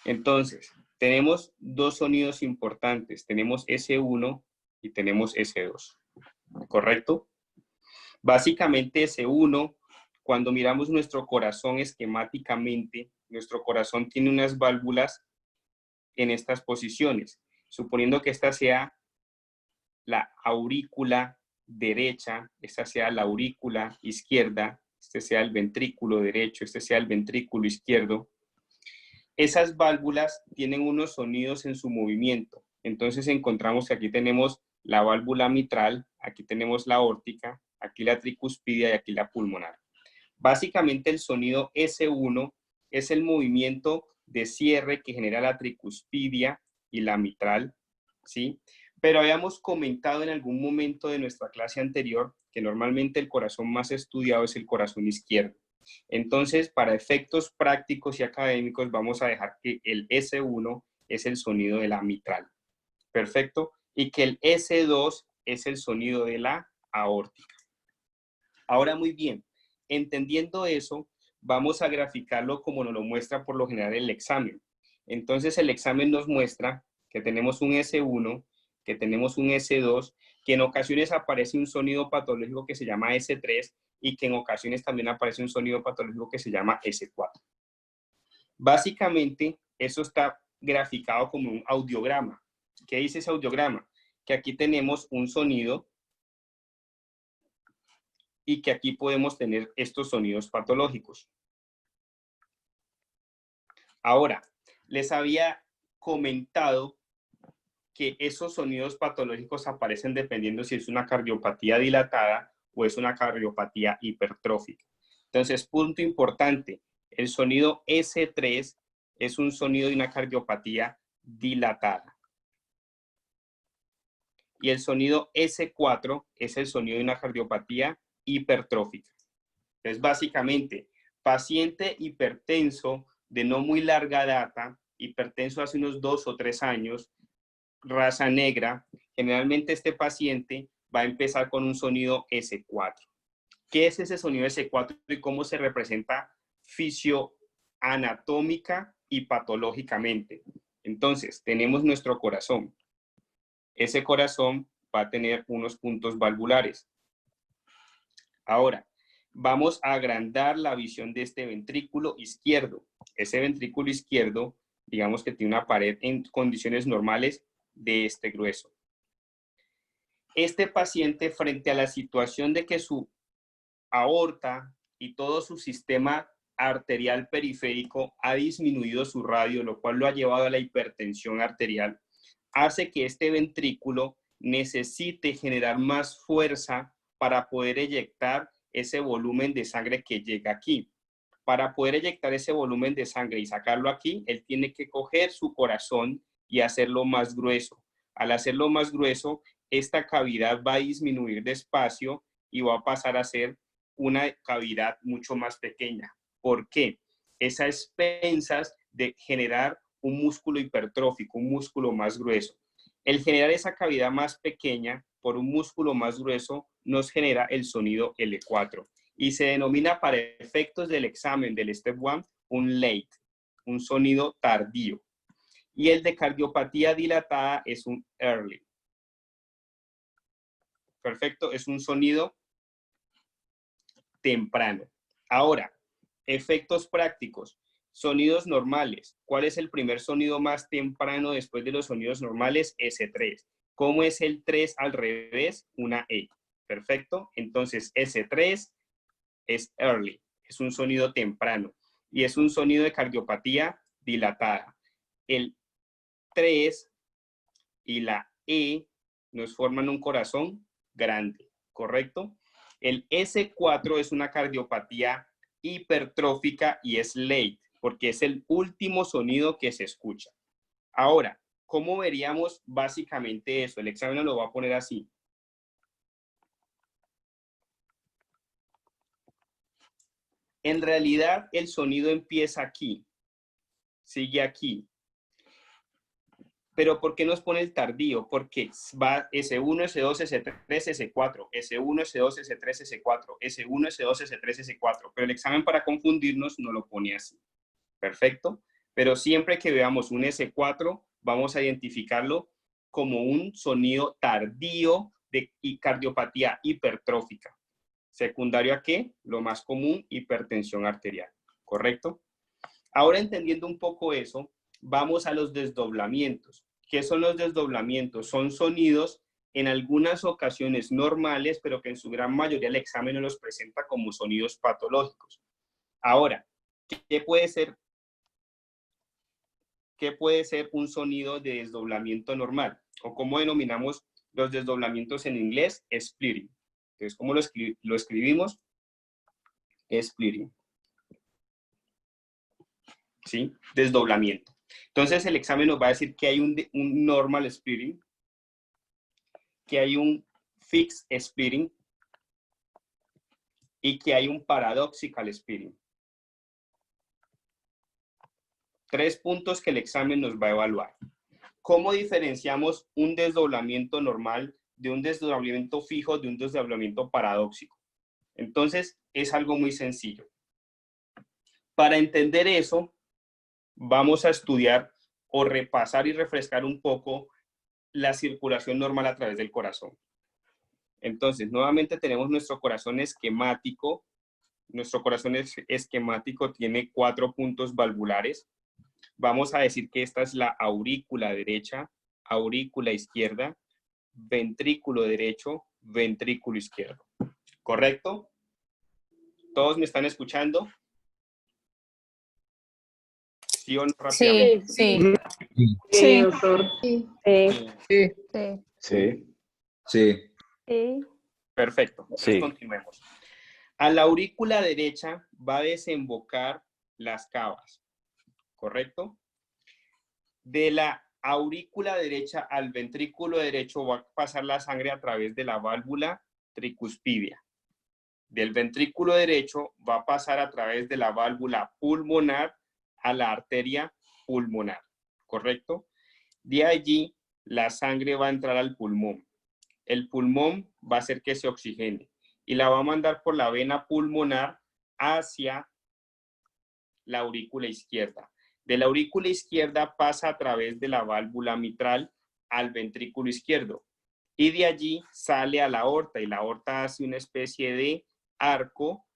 Entonces, tenemos dos sonidos importantes. Tenemos S1 y tenemos S2. ¿Correcto? Básicamente S1, cuando miramos nuestro corazón esquemáticamente, nuestro corazón tiene unas válvulas en estas posiciones. Suponiendo que esta sea la aurícula derecha, esta sea la aurícula izquierda, este sea el ventrículo derecho, este sea el ventrículo izquierdo. Esas válvulas tienen unos sonidos en su movimiento. Entonces encontramos que aquí tenemos la válvula mitral, aquí tenemos la aórtica, aquí la tricuspidia y aquí la pulmonar. Básicamente el sonido S1 es el movimiento de cierre que genera la tricuspidia y la mitral, ¿sí? Pero habíamos comentado en algún momento de nuestra clase anterior que normalmente el corazón más estudiado es el corazón izquierdo. Entonces, para efectos prácticos y académicos, vamos a dejar que el S1 es el sonido de la mitral. Perfecto. Y que el S2 es el sonido de la aórtica. Ahora, muy bien. Entendiendo eso, vamos a graficarlo como nos lo muestra por lo general el examen. Entonces, el examen nos muestra que tenemos un S1, que tenemos un S2, que en ocasiones aparece un sonido patológico que se llama S3 y que en ocasiones también aparece un sonido patológico que se llama S4. Básicamente, eso está graficado como un audiograma. ¿Qué dice ese audiograma? Que aquí tenemos un sonido y que aquí podemos tener estos sonidos patológicos. Ahora, les había comentado que esos sonidos patológicos aparecen dependiendo si es una cardiopatía dilatada o es una cardiopatía hipertrófica. Entonces, punto importante, el sonido S3 es un sonido de una cardiopatía dilatada. Y el sonido S4 es el sonido de una cardiopatía hipertrófica. Entonces, básicamente, paciente hipertenso de no muy larga data, hipertenso hace unos 2 o 3 años, raza negra, generalmente este paciente va a empezar con un sonido S4. ¿Qué es ese sonido S4 y cómo se representa fisioanatómica y patológicamente? Entonces, tenemos nuestro corazón. Ese corazón va a tener unos puntos valvulares. Ahora, vamos a agrandar la visión de este ventrículo izquierdo. Ese ventrículo izquierdo, digamos que tiene una pared en condiciones normales de este grueso. Este paciente, frente a la situación de que su aorta y todo su sistema arterial periférico ha disminuido su radio, lo cual lo ha llevado a la hipertensión arterial, hace que este ventrículo necesite generar más fuerza para poder eyectar ese volumen de sangre que llega aquí. Para poder eyectar ese volumen de sangre y sacarlo aquí, él tiene que coger su corazón y hacerlo más grueso. Al hacerlo más grueso, esta cavidad va a disminuir de espacio y va a pasar a ser una cavidad mucho más pequeña. ¿Por qué? Es a expensas de generar un músculo hipertrófico, un músculo más grueso. El generar esa cavidad más pequeña por un músculo más grueso nos genera el sonido L4 y se denomina para efectos del examen del Step 1 un late, un sonido tardío. Y el de cardiopatía dilatada es un early. Perfecto, es un sonido temprano. Ahora, efectos prácticos. Sonidos normales. ¿Cuál es el primer sonido más temprano después de los sonidos normales? S3. ¿Cómo es el 3 al revés? Una E. Perfecto. Entonces, S3 es early. Es un sonido temprano. Y es un sonido de cardiopatía dilatada. El 3 y la E nos forman un corazón grande. ¿Correcto? El S4 es una cardiopatía hipertrófica y es late, porque es el último sonido que se escucha. Ahora, ¿cómo veríamos básicamente eso? El examen lo va a poner así. En realidad, el sonido empieza aquí, sigue aquí. Pero ¿por qué nos pone el tardío? Porque va S1, S2, S3, S4, S1, S2, S3, S4, S1, S2, S3, S4. Pero el examen para confundirnos no lo pone así. Perfecto. pero siempre que veamos un S4, vamos a identificarlo como un sonido tardío de cardiopatía hipertrófica. ¿Secundario a qué? Lo más común, hipertensión arterial, ¿correcto? Ahora, entendiendo un poco eso, vamos a los desdoblamientos. ¿Qué son los desdoblamientos? Son sonidos en algunas ocasiones normales, pero que en su gran mayoría el examen los presenta como sonidos patológicos. Ahora, ¿qué puede ser un sonido de desdoblamiento normal? O cómo denominamos los desdoblamientos en inglés, splitting. Entonces, ¿cómo lo escribimos? Splitting. ¿Sí? Desdoblamiento. Entonces, el examen nos va a decir que hay un normal splitting, que hay un fixed splitting y que hay un paradoxical splitting. 3 puntos que el examen nos va a evaluar. ¿Cómo diferenciamos un desdoblamiento normal de un desdoblamiento fijo, de un desdoblamiento paradójico? Entonces, es algo muy sencillo. Para entender eso, vamos a estudiar o repasar y refrescar un poco la circulación normal a través del corazón. Entonces, nuevamente tenemos nuestro corazón esquemático. Nuestro corazón esquemático tiene 4 puntos valvulares. Vamos a decir que esta es la aurícula derecha, aurícula izquierda, ventrículo derecho, ventrículo izquierdo. ¿Correcto? ¿Todos me están escuchando? ¿Sí o no? Rápidamente. Sí. Sí, doctor. Sí. Sí. Perfecto. Entonces, Sí. continuemos. A la aurícula derecha va a desembocar las cavas. ¿Correcto? De la aurícula derecha al ventrículo derecho va a pasar la sangre a través de la válvula tricuspidia. Del ventrículo derecho va a pasar a través de la válvula pulmonar a la arteria pulmonar, ¿correcto? De allí la sangre va a entrar al pulmón. El pulmón va a hacer que se oxigene y la va a mandar por la vena pulmonar hacia la aurícula izquierda. De la aurícula izquierda pasa a través de la válvula mitral al ventrículo izquierdo y de allí sale a la aorta y la aorta hace una especie de arco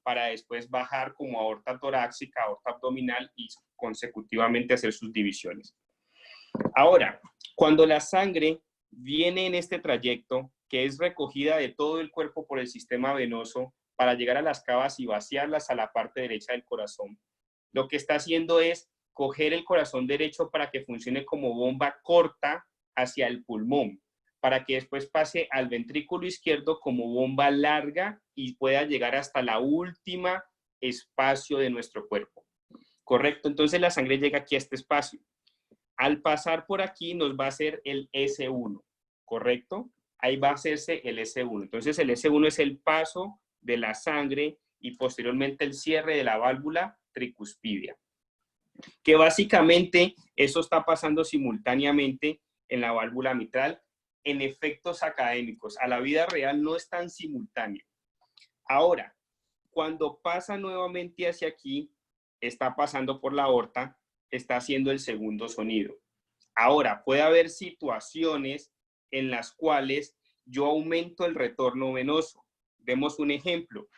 para después bajar como aorta torácica, aorta abdominal y consecutivamente hacer sus divisiones. Ahora, cuando la sangre viene en este trayecto, que es recogida de todo el cuerpo por el sistema venoso para llegar a las cavas y vaciarlas a la parte derecha del corazón, lo que está haciendo es coger el corazón derecho para que funcione como bomba corta hacia el pulmón, para que después pase al ventrículo izquierdo como bomba larga y pueda llegar hasta la última espacio de nuestro cuerpo. ¿Correcto? Entonces la sangre llega aquí a este espacio. Al pasar por aquí nos va a hacer el S1, ¿correcto? Ahí va a hacerse el S1. Entonces el S1 es el paso de la sangre y posteriormente el cierre de la válvula tricuspidia. Que básicamente eso está pasando simultáneamente en la válvula mitral. En efectos académicos, a la vida real no es tan simultáneo. Ahora, cuando pasa nuevamente hacia aquí, está pasando por la aorta, está haciendo el segundo sonido. Ahora, puede haber situaciones en las cuales yo aumento el retorno venoso. Demos un ejemplo.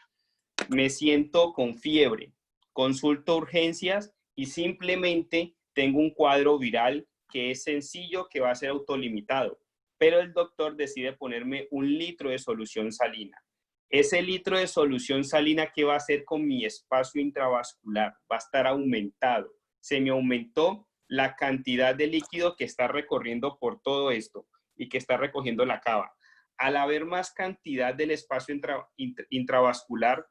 Me siento con fiebre, consulto urgencias y simplemente tengo un cuadro viral que es sencillo, que va a ser autolimitado, pero el doctor decide ponerme 1 litro de solución salina. Ese litro de solución salina, ¿qué va a hacer con mi espacio intravascular? Va a estar aumentado. Se me aumentó la cantidad de líquido que está recorriendo por todo esto y que está recogiendo la cava. Al haber más cantidad del espacio intravascular,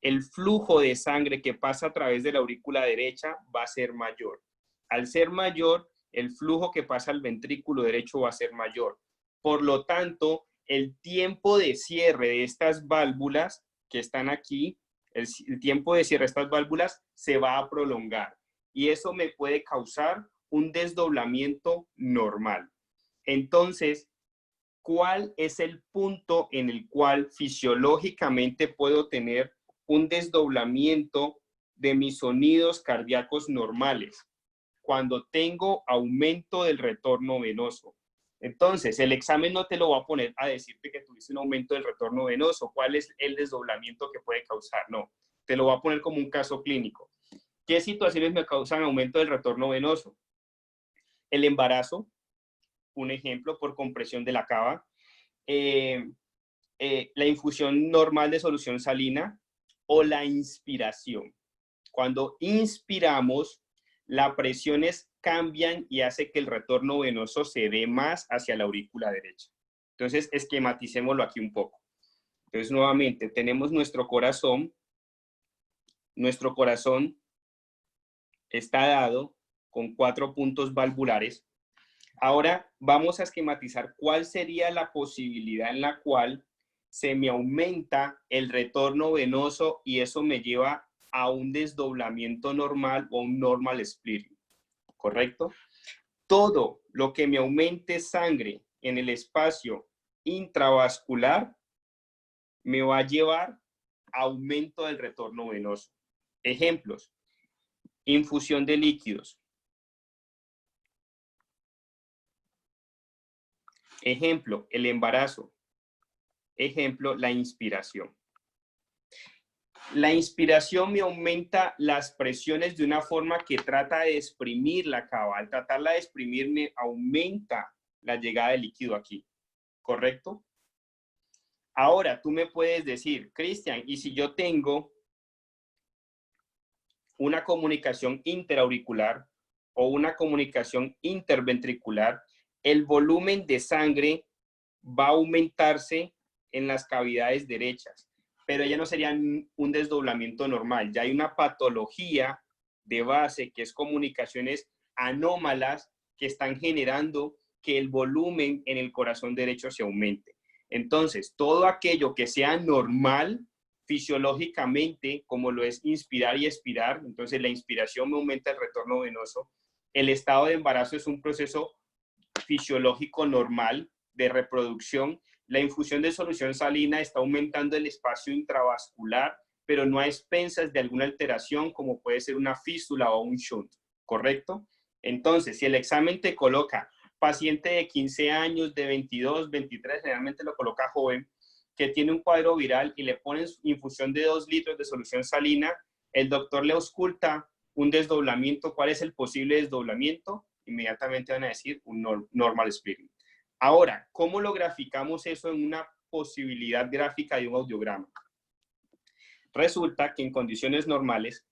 el flujo de sangre que pasa a través de la aurícula derecha va a ser mayor. Al ser mayor, el flujo que pasa al ventrículo derecho va a ser mayor. Por lo tanto, el tiempo de cierre de estas válvulas que están aquí, el tiempo de cierre de estas válvulas se va a prolongar y eso me puede causar un desdoblamiento normal. Entonces, ¿cuál es el punto en el cual fisiológicamente puedo tener un desdoblamiento de mis sonidos cardíacos normales, cuando tengo aumento del retorno venoso. Entonces, el examen no te lo va a poner a decirte que tuviste un aumento del retorno venoso, cuál es el desdoblamiento que puede causar, no. Te lo va a poner como un caso clínico. ¿Qué situaciones me causan aumento del retorno venoso? El embarazo, un ejemplo, por compresión de la cava, la infusión normal de solución salina o la inspiración. Cuando inspiramos, las presiones cambian y hace que el retorno venoso se dé más hacia la aurícula derecha. Entonces, esquematicémoslo aquí un poco. Entonces, nuevamente, tenemos nuestro corazón. Nuestro corazón está dado con 4 puntos valvulares. Ahora vamos a esquematizar cuál sería la posibilidad en la cual se me aumenta el retorno venoso y eso me lleva a un desdoblamiento normal o un normal splitting, ¿correcto? Todo lo que me aumente sangre en el espacio intravascular me va a llevar a aumento del retorno venoso. Ejemplos: infusión de líquidos. Ejemplo, el embarazo. Ejemplo, la inspiración. La inspiración me aumenta las presiones de una forma que trata de exprimir la cava. Al tratarla de exprimir me aumenta la llegada de líquido aquí, ¿correcto? Ahora, tú me puedes decir, Cristian, ¿y si yo tengo una comunicación interauricular o una comunicación interventricular, el volumen de sangre va a aumentarse en las cavidades derechas, pero ya no sería un desdoblamiento normal, ya hay una patología de base que es comunicaciones anómalas que están generando que el volumen en el corazón derecho se aumente. Entonces, todo aquello que sea normal fisiológicamente, como lo es inspirar y expirar, entonces la inspiración me aumenta el retorno venoso. El estado de embarazo es un proceso fisiológico normal de reproducción. La infusión de solución salina está aumentando el espacio intravascular, pero no a expensas de alguna alteración como puede ser una fístula o un shunt, ¿correcto? Entonces, si el examen te coloca paciente de 15 años, de 22, 23, generalmente lo coloca joven, que tiene un cuadro viral y le ponen infusión de 2 litros de solución salina, el doctor le ausculta un desdoblamiento. ¿Cuál es el posible desdoblamiento? Inmediatamente van a decir un normal splitting. Ahora, ¿cómo lo graficamos eso en una posibilidad gráfica de un audiograma? Resulta que en condiciones normales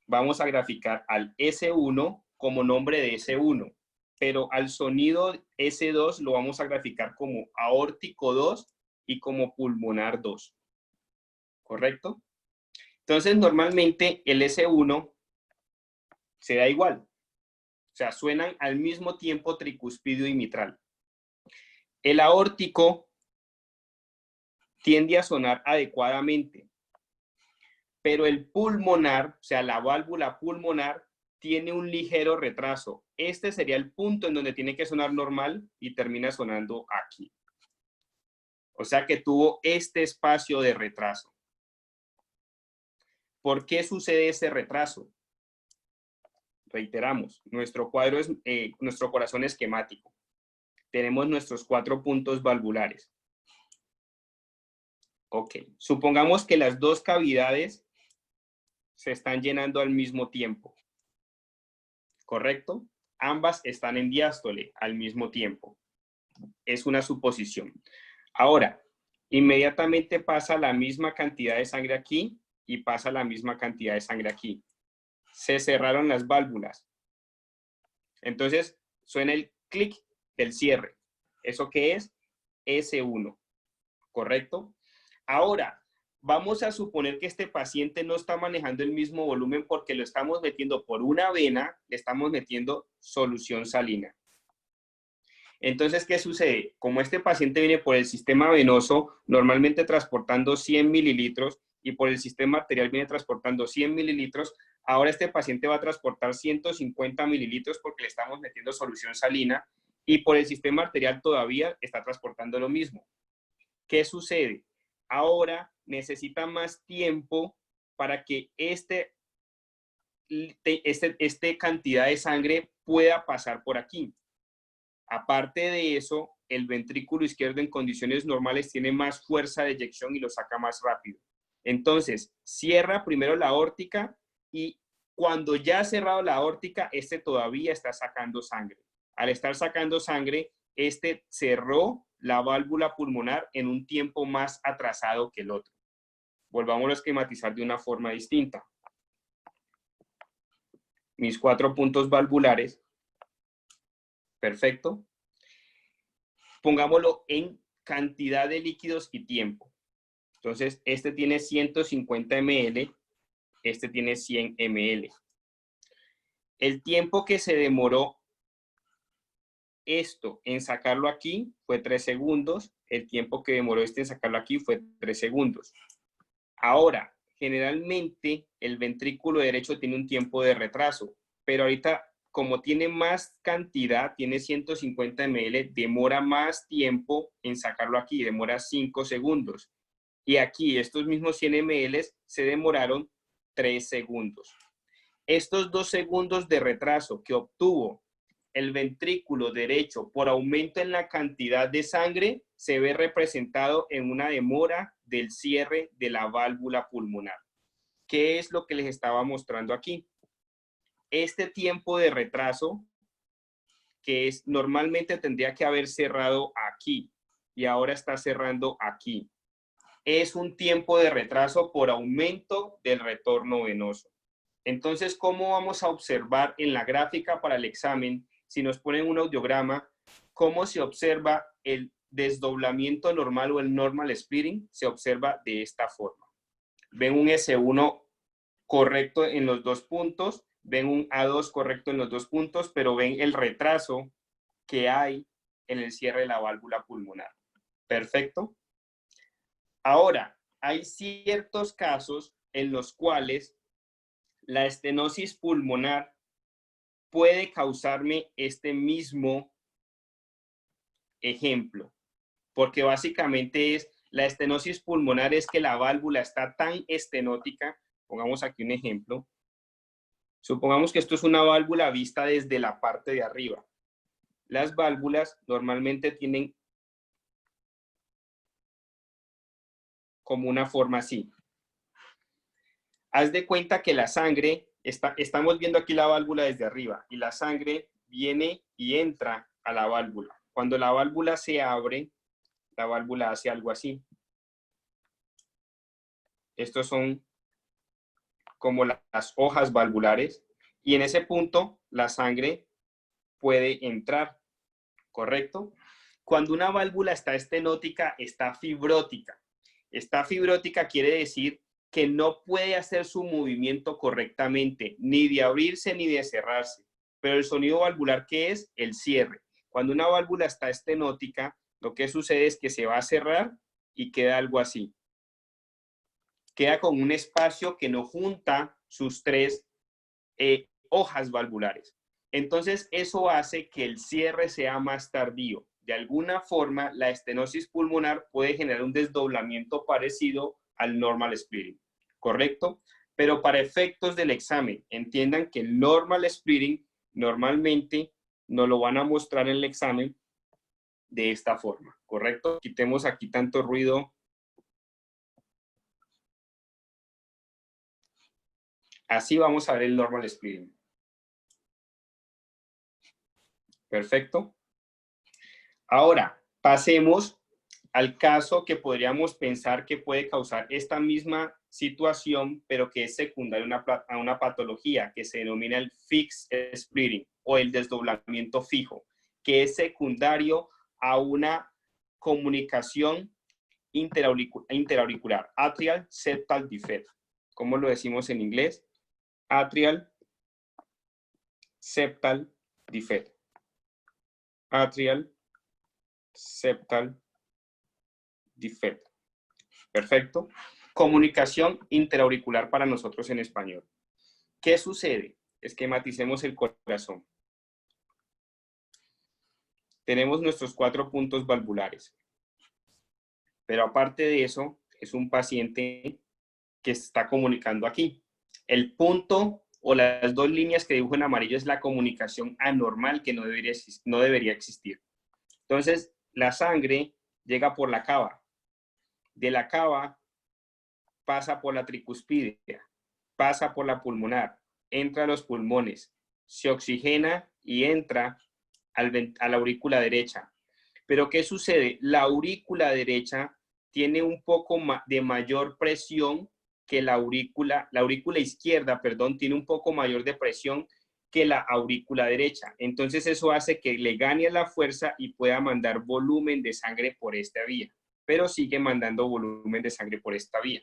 vamos a graficar al S1 como nombre de S1, pero al sonido S2 lo vamos a graficar como aórtico 2 y como pulmonar 2, ¿correcto? Entonces, normalmente el S1 se da igual. O sea, suenan al mismo tiempo tricuspidio y mitral. El aórtico tiende a sonar adecuadamente, pero el pulmonar, o sea, la válvula pulmonar, tiene un ligero retraso. Este sería el punto en donde tiene que sonar normal y termina sonando aquí. O sea que tuvo este espacio de retraso. ¿Por qué sucede ese retraso? Reiteramos, nuestro cuadro es nuestro corazón esquemático. Tenemos nuestros 4 puntos valvulares. Ok, supongamos que las 2 cavidades se están llenando al mismo tiempo, ¿correcto? Ambas están en diástole al mismo tiempo. Es una suposición. Ahora, inmediatamente pasa la misma cantidad de sangre aquí y pasa la misma cantidad de sangre aquí. Se cerraron las válvulas. Entonces, suena el clic del cierre. ¿Eso qué es? S1, ¿correcto? Ahora, vamos a suponer que este paciente no está manejando el mismo volumen porque lo estamos metiendo por una vena, le estamos metiendo solución salina. Entonces, ¿qué sucede? Como este paciente viene por el sistema venoso, normalmente transportando 100 mililitros, y por el sistema arterial viene transportando 100 mililitros, ahora este paciente va a transportar 150 mililitros porque le estamos metiendo solución salina, y por el sistema arterial todavía está transportando lo mismo. ¿Qué sucede? Ahora necesita más tiempo para que esta cantidad de sangre pueda pasar por aquí. Aparte de eso, el ventrículo izquierdo en condiciones normales tiene más fuerza de eyección y lo saca más rápido. Entonces, cierra primero la aórtica y cuando ya ha cerrado la aórtica, todavía está sacando sangre. Al estar sacando sangre, cerró la válvula pulmonar en un tiempo más atrasado que el otro. Volvamos a esquematizar de una forma distinta. Mis 4 puntos valvulares. Perfecto. Pongámoslo en cantidad de líquidos y tiempo. Entonces, tiene 150 ml, tiene 100 ml. El tiempo que se demoró en sacarlo aquí fue 3 segundos. El tiempo que demoró en sacarlo aquí fue 3 segundos. Ahora, generalmente el ventrículo derecho tiene un tiempo de retraso, pero ahorita, como tiene más cantidad, tiene 150 ml, demora más tiempo en sacarlo aquí, demora 5 segundos. Y aquí, estos mismos 100 ml se demoraron 3 segundos. Estos 2 segundos de retraso que obtuvo el ventrículo derecho por aumento en la cantidad de sangre se ve representado en una demora del cierre de la válvula pulmonar. ¿Qué es lo que les estaba mostrando aquí? Este tiempo de retraso, que normalmente tendría que haber cerrado aquí y ahora está cerrando aquí, es un tiempo de retraso por aumento del retorno venoso. Entonces, ¿cómo vamos a observar en la gráfica para el examen, si nos ponen un audiograma, cómo se observa el desdoblamiento normal o el normal splitting? Se observa de esta forma. Ven un S1 correcto en los 2 puntos, ven un A2 correcto en los 2 puntos, pero ven el retraso que hay en el cierre de la válvula pulmonar. Perfecto. Ahora, hay ciertos casos en los cuales la estenosis pulmonar puede causarme este mismo ejemplo, porque básicamente la estenosis pulmonar es que la válvula está tan estenótica. Pongamos aquí un ejemplo. Supongamos que esto es una válvula vista desde la parte de arriba. Las válvulas normalmente tienen como una forma así. Haz de cuenta que la sangre, estamos viendo aquí la válvula desde arriba, y la sangre viene y entra a la válvula. Cuando la válvula se abre, la válvula hace algo así. Estos son como las hojas valvulares, y en ese punto la sangre puede entrar, ¿correcto? Cuando una válvula está estenótica, está fibrótica. Está fibrótica quiere decir que no puede hacer su movimiento correctamente, ni de abrirse ni de cerrarse. Pero el sonido valvular, ¿qué es? El cierre. Cuando una válvula está estenótica, lo que sucede es que se va a cerrar y queda algo así. Queda con un espacio que no junta sus 3 hojas valvulares. Entonces, eso hace que el cierre sea más tardío. De alguna forma, la estenosis pulmonar puede generar un desdoblamiento parecido al normal splitting, ¿correcto? Pero para efectos del examen, entiendan que el normal splitting normalmente nos lo van a mostrar en el examen de esta forma, ¿correcto? Quitemos aquí tanto ruido. Así vamos a ver el normal splitting. Perfecto. Ahora, pasemos al caso que podríamos pensar que puede causar esta misma situación, pero que es secundario a una patología que se denomina el fixed splitting o el desdoblamiento fijo, que es secundario a una comunicación interauricular, atrial septal defect. ¿Cómo lo decimos en inglés? Atrial septal defect. Atrial septal defect. Perfecto. Comunicación interauricular para nosotros en español. ¿Qué sucede? Esquematicemos el corazón. Tenemos nuestros 4 puntos valvulares. Pero aparte de eso, es un paciente que está comunicando aquí. El punto o las dos líneas que dibujo en amarillo es la comunicación anormal que no debería existir. Entonces, la sangre llega por la cava. De la cava pasa por la tricuspidia, pasa por la pulmonar, entra a los pulmones, se oxigena y entra a la aurícula derecha. Pero ¿qué sucede? La aurícula derecha tiene un poco de mayor presión que la aurícula izquierda, perdón, tiene un poco mayor de presión que la aurícula derecha. Entonces eso hace que le gane la fuerza y pueda mandar volumen de sangre por esta vía, pero sigue mandando volumen de sangre por esta vía.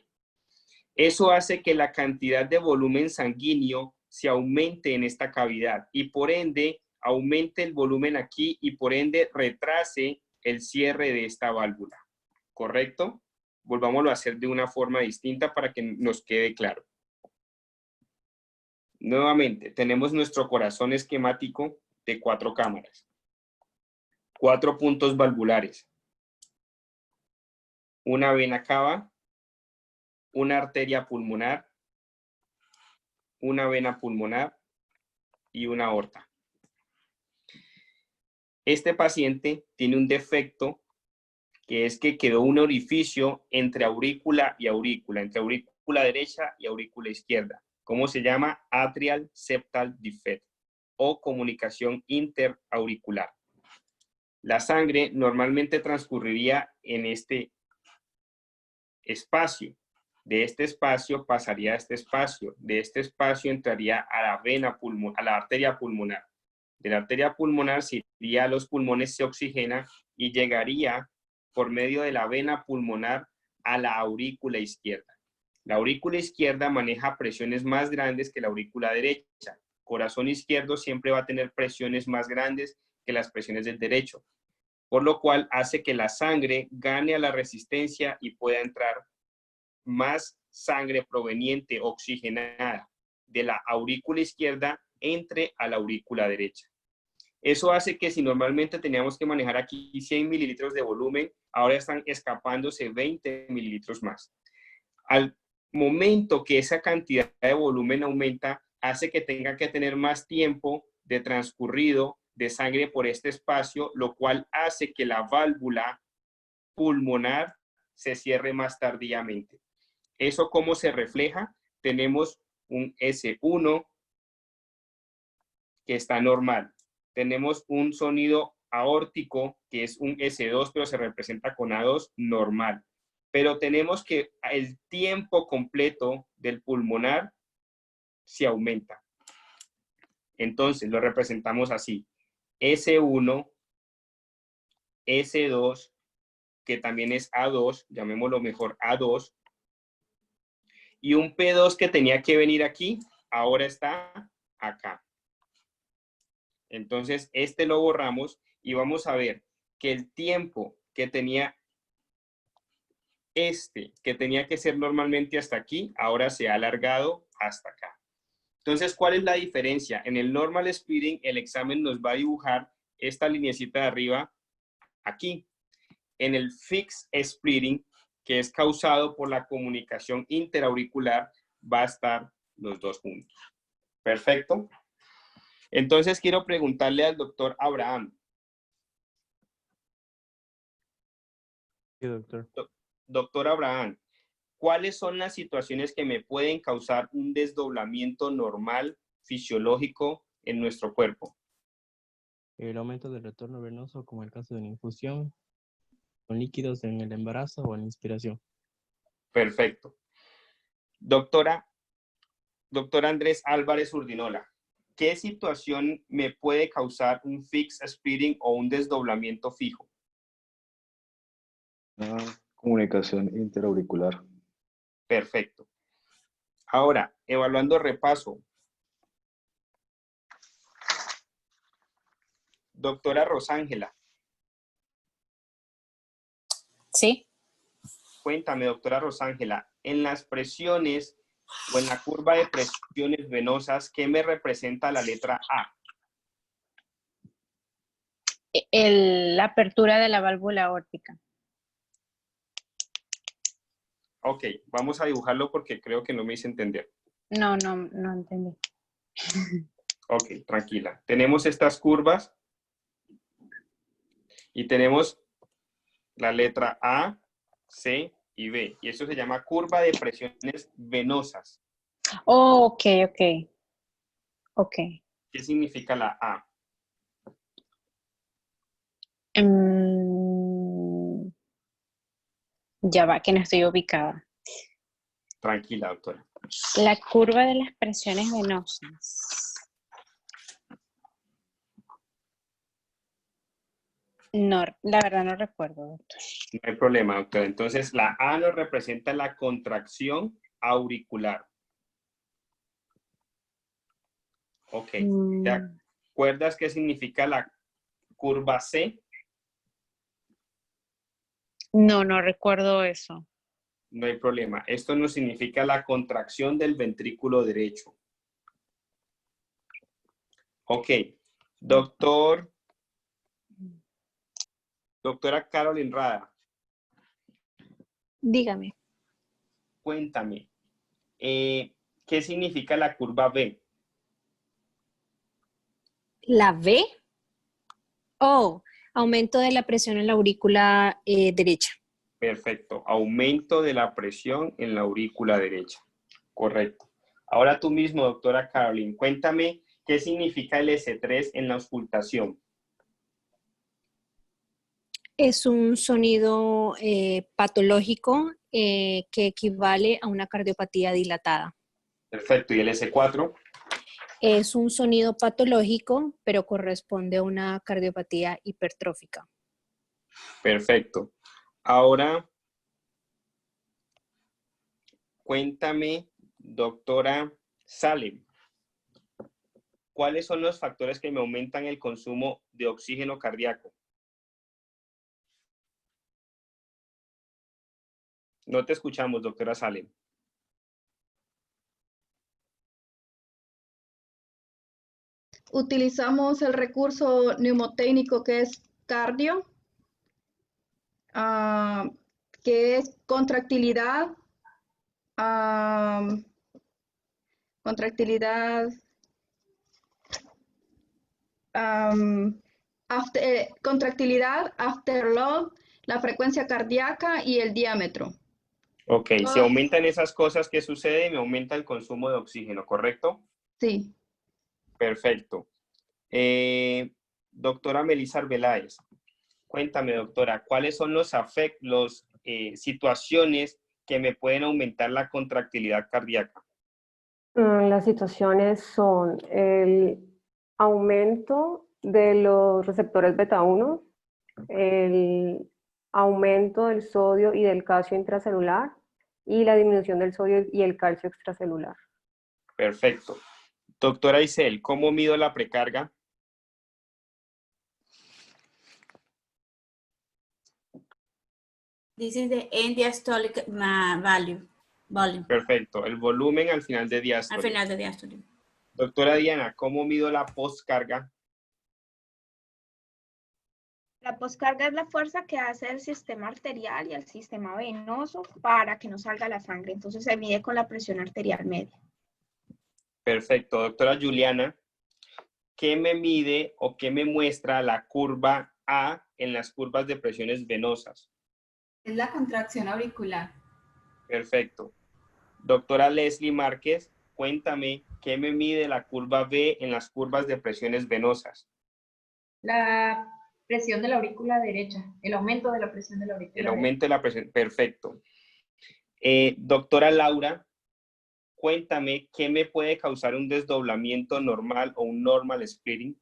Eso hace que la cantidad de volumen sanguíneo se aumente en esta cavidad y por ende aumente el volumen aquí y por ende retrase el cierre de esta válvula. ¿Correcto? Volvámoslo a hacer de una forma distinta para que nos quede claro. Nuevamente, tenemos nuestro corazón esquemático de 4 cámaras. 4 puntos valvulares. Una vena cava, una arteria pulmonar, una vena pulmonar y una aorta. Este paciente tiene un defecto que es que quedó un orificio entre aurícula y aurícula, entre aurícula derecha y aurícula izquierda. ¿Cómo se llama? Atrial septal defect o comunicación interauricular. La sangre normalmente transcurriría en este espacio. De este espacio pasaría a este espacio. De este espacio entraría a la vena pulmonar, a la arteria pulmonar. De la arteria pulmonar se iría a los pulmones, se oxigena y llegaría por medio de la vena pulmonar a la aurícula izquierda. La aurícula izquierda maneja presiones más grandes que la aurícula derecha. Corazón izquierdo siempre va a tener presiones más grandes que las presiones del derecho, por lo cual hace que la sangre gane a la resistencia y pueda entrar más sangre proveniente oxigenada de la aurícula izquierda entre a la aurícula derecha. Eso hace que si normalmente teníamos que manejar aquí 100 mililitros de volumen, ahora están escapándose 20 mililitros más. Al momento que esa cantidad de volumen aumenta, hace que tenga que tener más tiempo de transcurrido de sangre por este espacio, lo cual hace que la válvula pulmonar se cierre más tardíamente. ¿Eso cómo se refleja? Tenemos un S1 que está normal. Tenemos un sonido aórtico que es un S2, pero se representa con A2 normal. Pero tenemos que el tiempo completo del pulmonar se aumenta. Entonces lo representamos así. S1, S2, que también es A2, llamémoslo mejor A2, y un P2 que tenía que venir aquí, ahora está acá. Entonces, este lo borramos y vamos a ver que el tiempo que tenía que tenía que ser normalmente hasta aquí, ahora se ha alargado hasta acá. Entonces, ¿cuál es la diferencia? En el normal splitting, el examen nos va a dibujar esta lineecita de arriba aquí. En el fixed splitting, que es causado por la comunicación interauricular, va a estar los dos juntos. Perfecto. Entonces, quiero preguntarle al doctor Abraham. Sí, doctor. Doctor Abraham, ¿cuáles son las situaciones que me pueden causar un desdoblamiento normal fisiológico en nuestro cuerpo? El aumento del retorno venoso, como el caso de la infusión con líquidos en el embarazo o en la inspiración. Perfecto. Doctor Andrés Álvarez Urdinola, ¿qué situación me puede causar un fixed splitting o un desdoblamiento fijo? Una comunicación interauricular. Perfecto. Ahora, evaluando repaso. Doctora Rosángela. Sí. Cuéntame, doctora Rosángela, en las presiones o en la curva de presiones venosas, ¿qué me representa la letra A? La apertura de la válvula aórtica. Ok, vamos a dibujarlo porque creo que no me hice entender. No entendí. Ok, tranquila. Tenemos estas curvas y tenemos la letra A, C y B. Y eso se llama curva de presiones venosas. Oh, ok. ¿Qué significa la A? Mm, ya va, que no estoy ubicada. Tranquila, doctora. La curva de las presiones venosas. No, la verdad no recuerdo, doctor. No hay problema, doctora. Entonces, la A nos representa la contracción auricular. Ok. ¿Te acuerdas qué significa la curva C? No recuerdo eso. No hay problema. Esto nos significa la contracción del ventrículo derecho. Ok. Doctora Carolyn Rada, Dígame. cuéntame, ¿qué significa la curva B? ¿La V? Oh, aumento de la presión en la aurícula derecha. Perfecto. Aumento de la presión en la aurícula derecha. Correcto. Ahora tú mismo, doctora Carolyn, cuéntame qué significa el S3 en la auscultación. Es un sonido patológico que equivale a una cardiopatía dilatada. Perfecto. ¿Y el S4? Es un sonido patológico, pero corresponde a una cardiopatía hipertrófica. Perfecto. Ahora, cuéntame, doctora Salem, ¿cuáles son los factores que me aumentan el consumo de oxígeno cardíaco? No te escuchamos, doctora Salem. Utilizamos el recurso neumotécnico que es cardio, que es contractilidad, contractilidad, afterload, la frecuencia cardíaca y el diámetro. Ok, si aumentan esas cosas, ¿qué sucede? Me aumenta el consumo de oxígeno, ¿correcto? Sí. Perfecto. Doctora Melissa Arbeláez, cuéntame, doctora, ¿cuáles son los situaciones que me pueden aumentar la contractilidad cardíaca? Las situaciones son el aumento de los receptores beta 1, el aumento del sodio y del calcio intracelular y la disminución del sodio y el calcio extracelular. Perfecto. Doctora Isel, ¿cómo mido la precarga? This is the end diastolic volume. Perfecto. El volumen al final de Al diástole. final de diástole. Doctora Diana, ¿cómo mido la postcarga? La poscarga es la fuerza que hace el sistema arterial y el sistema venoso para que no salga la sangre. Entonces se mide con la presión arterial media. Perfecto. Doctora Juliana, ¿qué me mide o qué me muestra la curva A en las curvas de presiones venosas? Es la contracción auricular. Perfecto. Doctora Leslie Márquez, cuéntame, ¿qué me mide la curva B en las curvas de presiones venosas? La presión de la aurícula derecha, el aumento de la presión de la aurícula El derecha. aumento de la presión. Perfecto. Doctora Laura, cuéntame, ¿qué me puede causar un desdoblamiento normal o un normal splitting?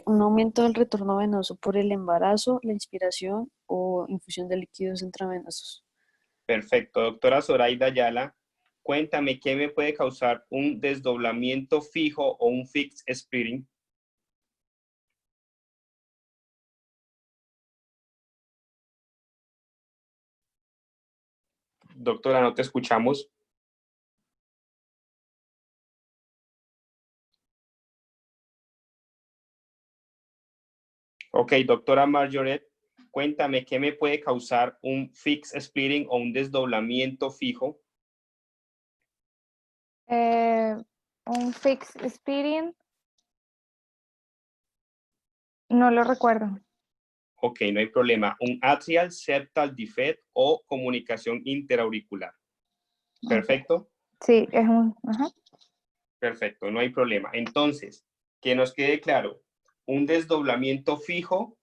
Un aumento del retorno venoso por el embarazo, la inspiración o infusión de líquidos intravenosos. Perfecto. Doctora Zoraida Ayala, cuéntame, ¿qué me puede causar un desdoblamiento fijo o un fixed splitting? Doctora, no te escuchamos. Ok, doctora Marjoret, Cuéntame, ¿qué me puede causar un fixed splitting o un desdoblamiento fijo? Un fixed splitting. No lo recuerdo. Ok, no hay problema. Un atrial septal defect o comunicación interauricular. ¿Perfecto? Sí, es un... Ajá. Perfecto, no hay problema. Entonces, que nos quede claro, un desdoblamiento fijo,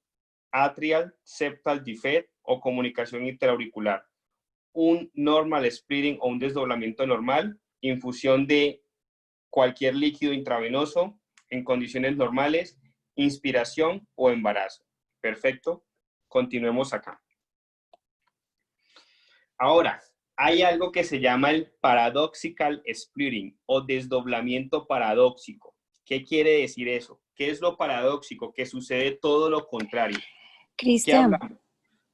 atrial septal defect o comunicación interauricular. Un normal splitting o un desdoblamiento normal, infusión de cualquier líquido intravenoso en condiciones normales, inspiración o embarazo. Perfecto. Continuemos acá. Ahora, hay algo que se llama el paradoxical splitting o desdoblamiento paradójico. ¿Qué quiere decir eso? ¿Qué es lo paradójico? Que sucede todo lo contrario. ¿Qué Cristian, hablamos?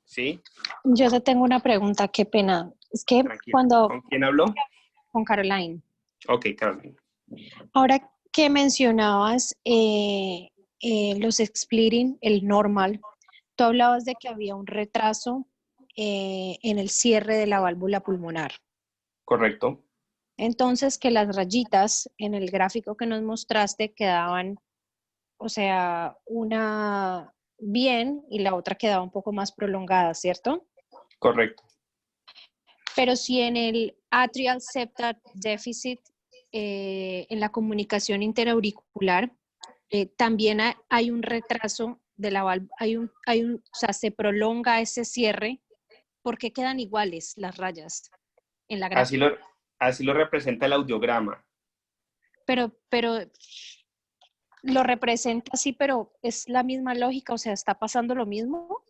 ¿Sí? yo te tengo una pregunta, qué pena. Es que Tranquilo. cuando... ¿Con quién habló? Con Caroline. Ok, Caroline. Ahora que mencionabas los splitting, el normal, tú hablabas de que había un retraso en el cierre de la válvula pulmonar. Correcto. Entonces, que las rayitas en el gráfico que nos mostraste quedaban, o sea, una bien y la otra quedaba un poco más prolongada, ¿cierto? Correcto. Pero si en el atrial septal deficit, en la comunicación interauricular, también hay un retraso de la válvula, o sea, se prolonga ese cierre, ¿por qué quedan iguales las rayas en la gráfica? Así lo representa el audiograma. Pero lo representa así, pero es la misma lógica, o sea, ¿está pasando lo mismo?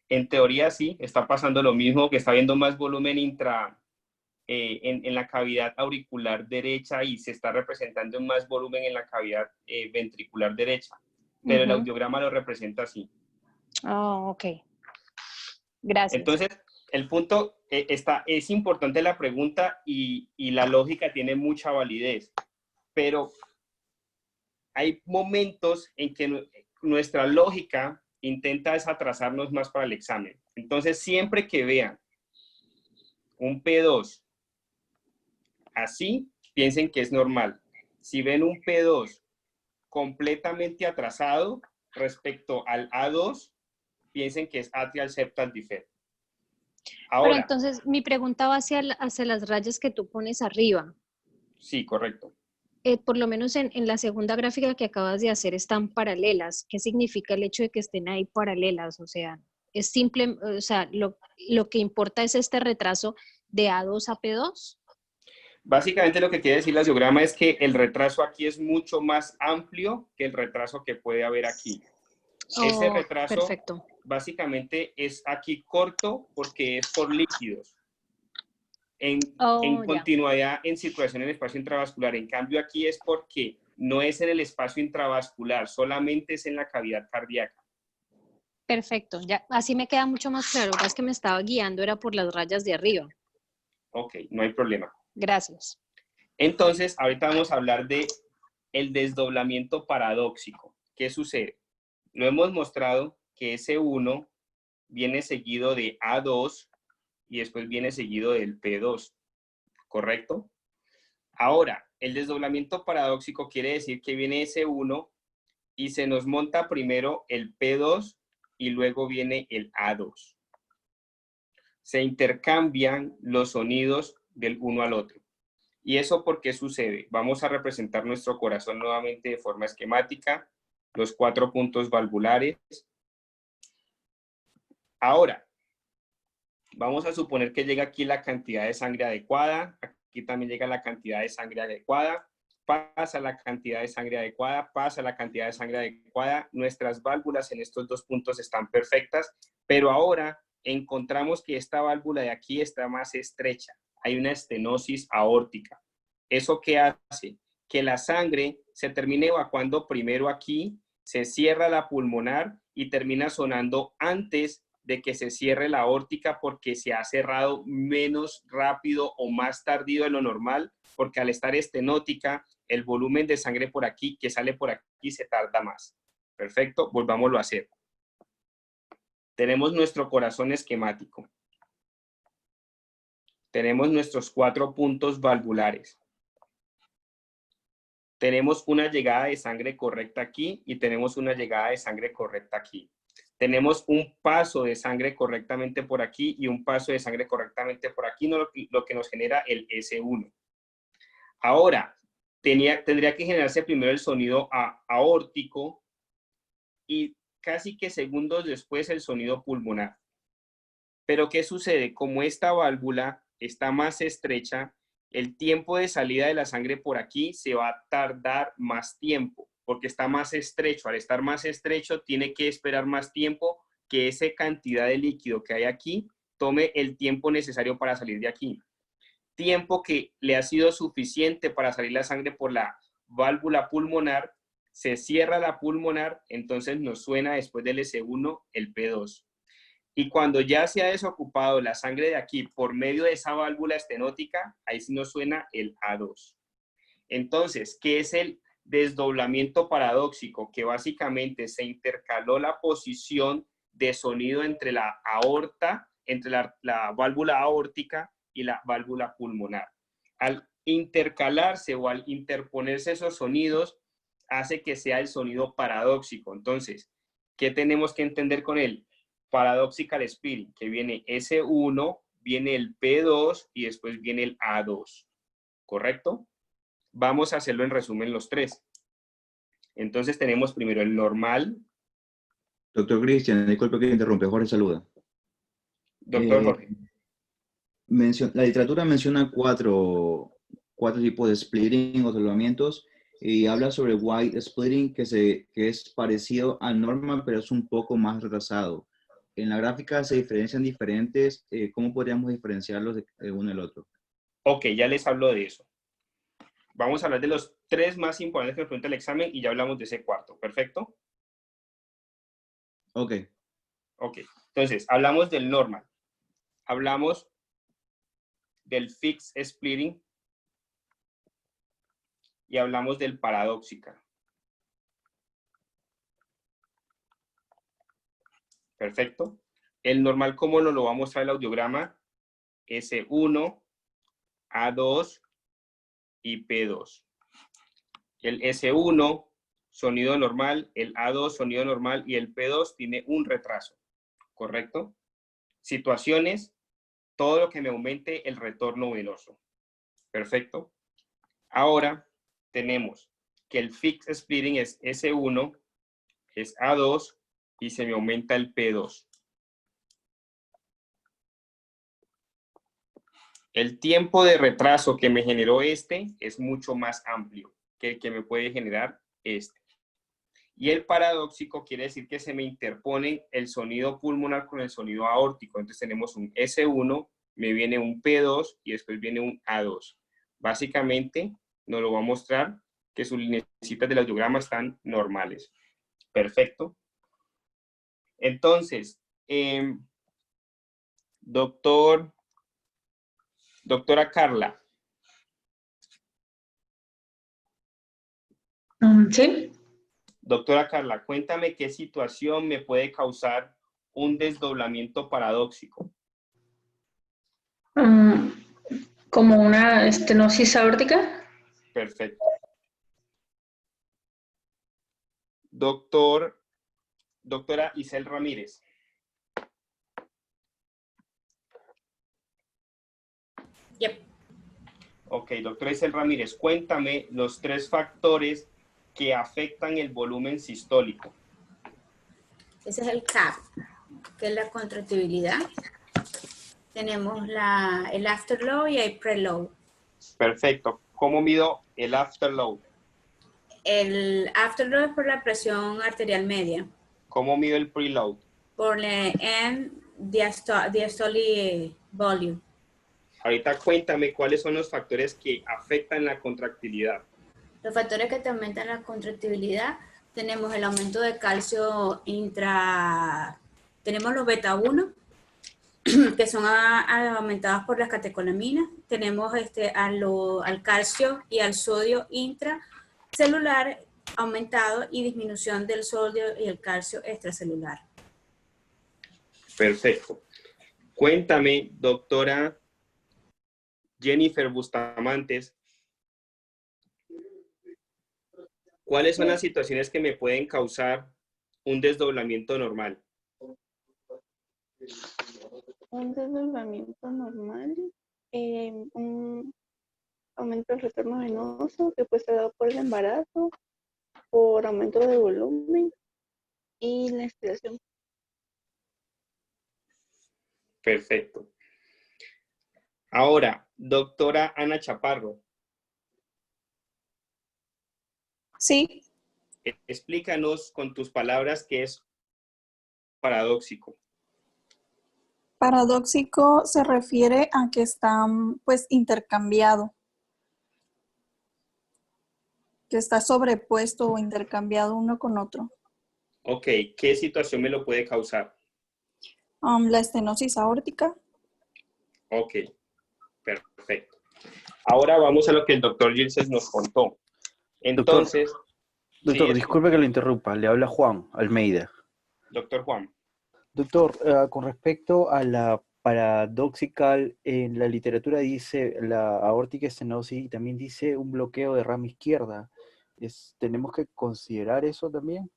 En teoría sí, está pasando lo mismo, que está habiendo más volumen en la cavidad auricular derecha y se está representando más volumen en la cavidad ventricular derecha. Pero el audiograma lo representa así. Oh, ok. Gracias. Entonces, el punto es importante la pregunta y la lógica tiene mucha validez, pero hay momentos en que nuestra lógica intenta desatrasarnos más para el examen. Entonces, siempre que vean un P2 así, piensen que es normal. Si ven un P2 completamente atrasado respecto al A2, piensen que es atrial septal defect. Ahora, pero entonces mi pregunta va hacia las rayas que tú pones arriba. Sí, correcto. Por lo menos en la segunda gráfica que acabas de hacer están paralelas. ¿Qué significa el hecho de que estén ahí paralelas? O sea, es simple, o sea, lo que importa es este retraso de A2 a P2. Básicamente lo que quiere decir el audiograma es que el retraso aquí es mucho más amplio que el retraso que puede haber aquí. Ese retraso perfecto. Básicamente es aquí corto porque es por líquidos. En continuidad en circulación en el espacio intravascular. En cambio aquí es porque no es en el espacio intravascular, solamente es en la cavidad cardíaca. Perfecto, ya así me queda mucho más claro. Lo que es que me estaba guiando era por las rayas de arriba. Ok, no hay problema. Gracias. Entonces, ahorita vamos a hablar de el desdoblamiento paradójico. ¿Qué sucede? Lo hemos mostrado que S1 viene seguido de A2 y después viene seguido del P2, ¿correcto? Ahora, el desdoblamiento paradójico quiere decir que viene S1 y se nos monta primero el P2 y luego viene el A2. Se intercambian los sonidos del uno al otro. ¿Y eso por qué sucede? Vamos a representar nuestro corazón nuevamente de forma esquemática, los 4 puntos valvulares. Ahora, vamos a suponer que llega aquí la cantidad de sangre adecuada, aquí también llega la cantidad de sangre adecuada, pasa la cantidad de sangre adecuada, pasa la cantidad de sangre adecuada, nuestras válvulas en estos 2 puntos están perfectas, pero ahora encontramos que esta válvula de aquí está más estrecha, hay una estenosis aórtica. ¿Eso qué hace? Que la sangre se termine evacuando primero aquí, se cierra la pulmonar y termina sonando antes de que se cierre la aórtica porque se ha cerrado menos rápido o más tardío de lo normal, porque al estar estenótica, el volumen de sangre por aquí, que sale por aquí, se tarda más. Perfecto, volvámoslo a hacer. Tenemos nuestro corazón esquemático. Tenemos nuestros 4 puntos valvulares. Tenemos una llegada de sangre correcta aquí y tenemos una llegada de sangre correcta aquí. Tenemos un paso de sangre correctamente por aquí y un paso de sangre correctamente por aquí, lo que nos genera el S1. Ahora, tendría que generarse primero el sonido aórtico y casi que segundos después el sonido pulmonar. Pero ¿qué sucede? Como esta válvula está más estrecha, el tiempo de salida de la sangre por aquí se va a tardar más tiempo, porque está más estrecho. Al estar más estrecho, tiene que esperar más tiempo que esa cantidad de líquido que hay aquí tome el tiempo necesario para salir de aquí. Tiempo que le ha sido suficiente para salir la sangre por la válvula pulmonar, se cierra la pulmonar, entonces nos suena después del S1 el P2. Y cuando ya se ha desocupado la sangre de aquí por medio de esa válvula estenótica, ahí sí nos suena el A2. Entonces, ¿qué es el desdoblamiento paradójico? Que básicamente se intercaló la posición de sonido entre la aorta, entre la válvula aórtica y la válvula pulmonar. Al intercalarse o al interponerse esos sonidos, hace que sea el sonido paradójico. Entonces, ¿qué tenemos que entender con él? Paradoxical speeding, que viene S1, viene el P2 y después viene el A2. ¿Correcto? Vamos a hacerlo en resumen los tres. Entonces tenemos primero el normal. Doctor Cristian, disculpe que interrumpe, Jorge saluda. Doctor Jorge. La literatura menciona cuatro tipos de splitting o doblamientos y habla sobre white splitting que es parecido al normal pero es un poco más retrasado. En la gráfica se diferencian diferentes, ¿cómo podríamos diferenciarlos de uno del otro? Ok, ya les hablo de eso. Vamos a hablar de los tres más importantes que nos pregunta el examen y ya hablamos de ese cuarto. ¿Perfecto? Ok. Ok, entonces hablamos del normal. Hablamos del fixed splitting y hablamos del paradójica. Perfecto. El normal, ¿cómo nos lo va a mostrar el audiograma? S1, A2 y P2. El S1, sonido normal, el A2, sonido normal y el P2 tiene un retraso. ¿Correcto? Situaciones, todo lo que me aumente el retorno venoso. Perfecto. Ahora tenemos que el fixed splitting es S1, es A2 y se me aumenta el P2. El tiempo de retraso que me generó este es mucho más amplio que el que me puede generar este. Y el paradójico quiere decir que se me interponen el sonido pulmonar con el sonido aórtico. Entonces tenemos un S1, me viene un P2 y después viene un A2. Básicamente nos lo va a mostrar que sus lineecitas del audiograma están normales. Perfecto. Entonces, doctora Carla. Sí. Doctora Carla, cuéntame qué situación me puede causar un desdoblamiento paradójico. Como una estenosis aórtica. Perfecto. Doctora Isel Ramírez. Yep. Ok, doctora Isel Ramírez, cuéntame los 3 factores que afectan el volumen sistólico. Ese es el CAP, que es la contractibilidad. Tenemos el afterload y el preload. Perfecto. ¿Cómo mido el afterload? El afterload es por la presión arterial media. ¿Cómo mido el preload? Por la diastolic volume. Ahorita cuéntame cuáles son los factores que afectan la contractilidad. Los factores que te aumentan la contractibilidad, tenemos el aumento de calcio tenemos los beta 1, que son aumentados por las catecolaminas, tenemos al calcio y al sodio intracelular aumentado y disminución del sodio y el calcio extracelular. Perfecto. Cuéntame, doctora Jennifer Bustamantes, ¿cuáles son las situaciones que me pueden causar un desdoblamiento normal? Un desdoblamiento normal, un aumento del retorno venoso que puede ser dado por el embarazo, por aumento de volumen y la inspiración. Perfecto. Ahora, doctora Ana Chaparro. Sí. Explícanos con tus palabras qué es paradójico. Paradójico se refiere a que están pues intercambiado, que está sobrepuesto o intercambiado uno con otro. Ok, ¿qué situación me lo puede causar? La estenosis aórtica. Ok, perfecto. Ahora vamos a lo que el doctor Gilses nos contó. Entonces, Doctor, sí, disculpe que lo interrumpa, le habla Juan Almeida. doctor Juan. Doctor, con respecto a la paradoxical, en la literatura dice la aórtica estenosis y también dice un bloqueo de rama izquierda. ¿Tenemos que considerar eso también?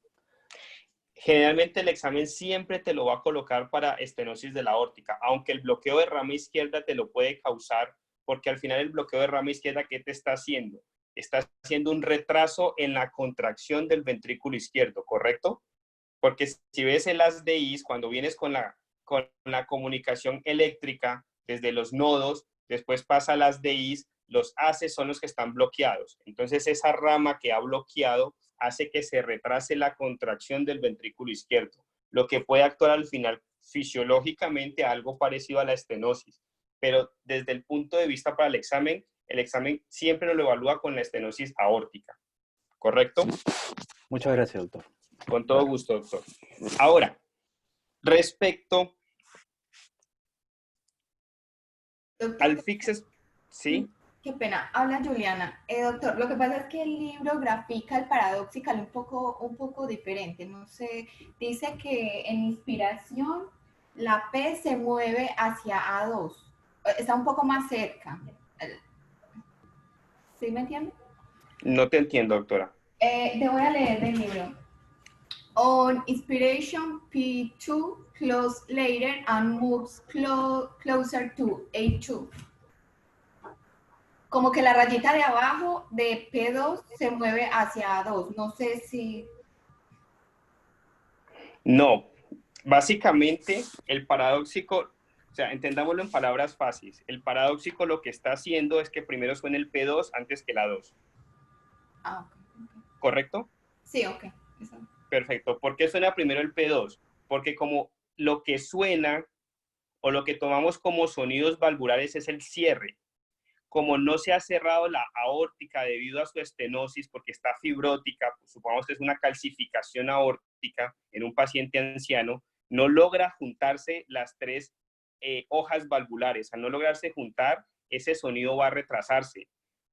Generalmente el examen siempre te lo va a colocar para estenosis de la aórtica, aunque el bloqueo de rama izquierda te lo puede causar, porque al final el bloqueo de rama izquierda, ¿qué te está haciendo? Está haciendo un retraso en la contracción del ventrículo izquierdo, ¿correcto? Porque si ves el haz de Is, cuando vienes con la comunicación eléctrica desde los nodos, después pasa al haz de Is, los haces son los que están bloqueados. Entonces esa rama que ha bloqueado hace que se retrase la contracción del ventrículo izquierdo, lo que puede actuar al final fisiológicamente a algo parecido a la estenosis. Pero desde el punto de vista para el examen siempre nos lo evalúa con la estenosis aórtica, ¿correcto? Muchas gracias, doctor. Con todo gusto, doctor. Ahora, respecto al fixes, ¿sí? Qué pena, habla Juliana. Doctor, lo que pasa es que el libro grafica el paradójico un poco diferente. No sé, dice que en inspiración la P se mueve hacia A2. Está un poco más cerca. ¿Sí me entiende? No te entiendo, doctora. Te voy a leer del libro. On inspiration, P2 close later and moves closer to A2. Como que la rayita de abajo de P2 se mueve hacia A2. No sé si... No, básicamente el paradójico, o sea, entendámoslo en palabras fáciles. El paradójico lo que está haciendo es que primero suene el P2 antes que la 2. Ah, ok. ¿Correcto? Sí, ok. Perfecto. ¿Por qué suena primero el P2? Porque como lo que suena o lo que tomamos como sonidos valvulares es el cierre. Como no se ha cerrado la aórtica debido a su estenosis porque está fibrótica, pues supongamos que es una calcificación aórtica en un paciente anciano, no logra juntarse las tres hojas valvulares. Al no lograrse juntar, ese sonido va a retrasarse.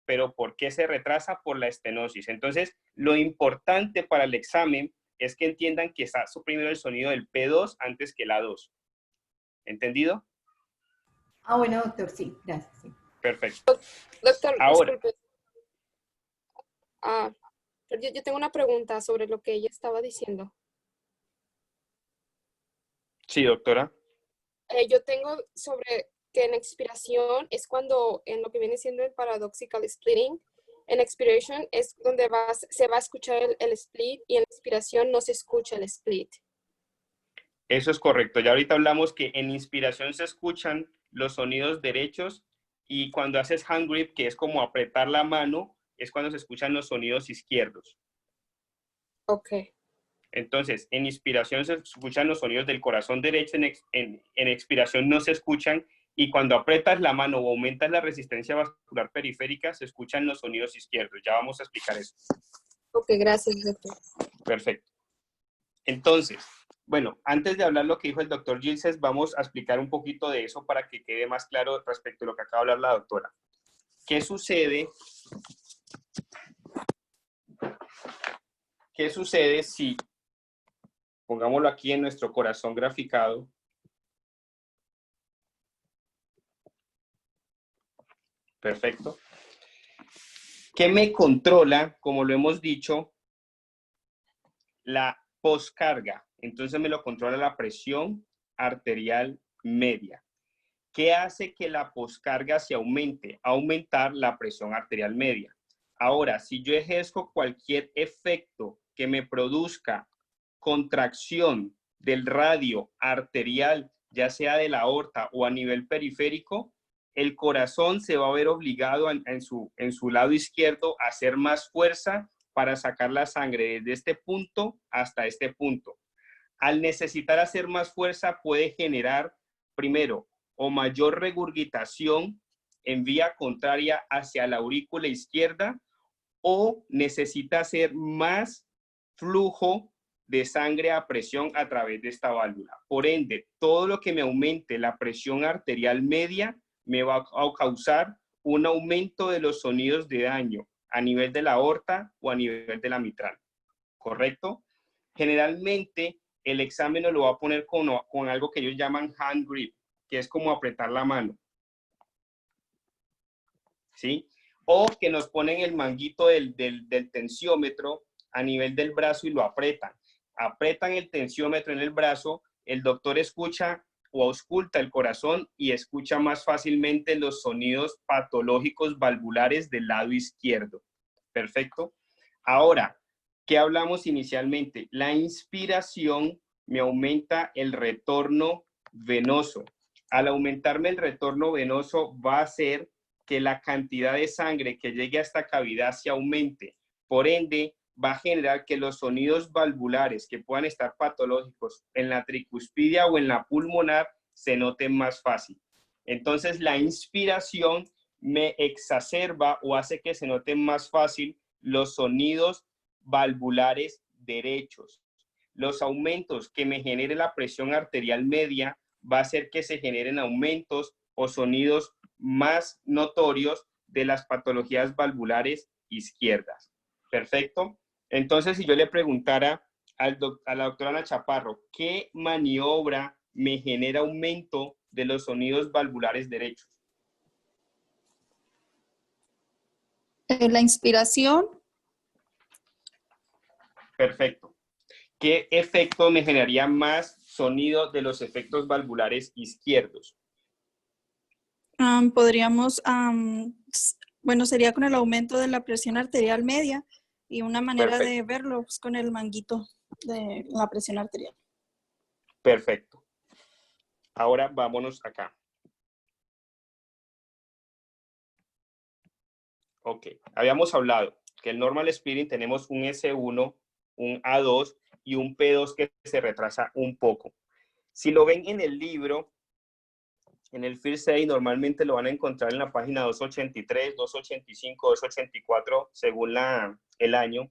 ¿Pero por qué se retrasa? Por la estenosis. Entonces, lo importante para el examen es que entiendan que está primero el sonido del P2 antes que la 2. ¿Entendido? Ah, bueno, doctor, sí, gracias. Sí. Perfecto. Doctor, ahora, disculpe. Yo tengo una pregunta sobre lo que ella estaba diciendo. Sí, doctora. Yo tengo sobre que en expiración es cuando, en lo que viene siendo el paradoxical splitting, en expiration es donde se va a escuchar el split y en expiración no se escucha el split. Eso es correcto. Ya ahorita hablamos que en inspiración se escuchan los sonidos derechos y cuando haces hand grip, que es como apretar la mano, es cuando se escuchan los sonidos izquierdos. Ok. Entonces, en inspiración se escuchan los sonidos del corazón derecho, en expiración no se escuchan, y cuando apretas la mano o aumentas la resistencia vascular periférica, se escuchan los sonidos izquierdos. Ya vamos a explicar eso. Ok, gracias, doctor. Perfecto. Entonces, bueno, antes de hablar lo que dijo el doctor Gilses, vamos a explicar un poquito de eso para que quede más claro respecto a lo que acaba de hablar la doctora. ¿Qué sucede? ¿Qué sucede si, pongámoslo aquí en nuestro corazón graficado, Perfecto. ¿Qué me controla? Como lo hemos dicho, la poscarga. Entonces me lo controla la presión arterial media. ¿Qué hace que la poscarga se aumente? Aumentar la presión arterial media. Ahora, si yo ejerzo cualquier efecto que me produzca contracción del radio arterial, ya sea de la aorta o a nivel periférico, el corazón se va a ver obligado en su lado izquierdo a hacer más fuerza para sacar la sangre desde este punto hasta este punto. Al necesitar hacer más fuerza puede generar, primero, o mayor regurgitación en vía contraria hacia la aurícula izquierda, o necesita hacer más flujo de sangre a presión a través de esta válvula. Por ende, todo lo que me aumente la presión arterial media me va a causar un aumento de los sonidos de daño a nivel de la aorta o a nivel de la mitral. ¿Correcto? Generalmente, el examen nos lo va a poner con algo que ellos llaman hand grip, que es como apretar la mano. ¿Sí? O que nos ponen el manguito del tensiómetro a nivel del brazo y lo apretan. Apretan el tensiómetro en el brazo, el doctor escucha o ausculta el corazón y escucha más fácilmente los sonidos patológicos valvulares del lado izquierdo. Perfecto. Ahora, ¿qué hablamos inicialmente? La inspiración me aumenta el retorno venoso. Al aumentarme el retorno venoso va a hacer que la cantidad de sangre que llegue a esta cavidad se aumente. Por ende, va a generar que los sonidos valvulares que puedan estar patológicos en la tricuspidia o en la pulmonar se noten más fácil. Entonces, la inspiración me exacerba o hace que se noten más fácil los sonidos valvulares derechos. Los aumentos que me genere la presión arterial media va a hacer que se generen aumentos o sonidos más notorios de las patologías valvulares izquierdas. Perfecto. Entonces, si yo le preguntara a la doctora Ana Chaparro, ¿qué maniobra me genera aumento de los sonidos valvulares derechos? La inspiración. Perfecto. ¿Qué efecto me generaría más sonido de los efectos valvulares izquierdos? Podríamos, bueno, sería con el aumento de la presión arterial media y una manera de verlo pues, con el manguito de la presión arterial. Perfecto. Ahora vámonos acá. Ok, habíamos hablado que el normal splitting tenemos un S1, un A2 y un P2 que se retrasa un poco. Si lo ven en el libro, en el First Aid normalmente lo van a encontrar en la página 283, 285, 284, según el año.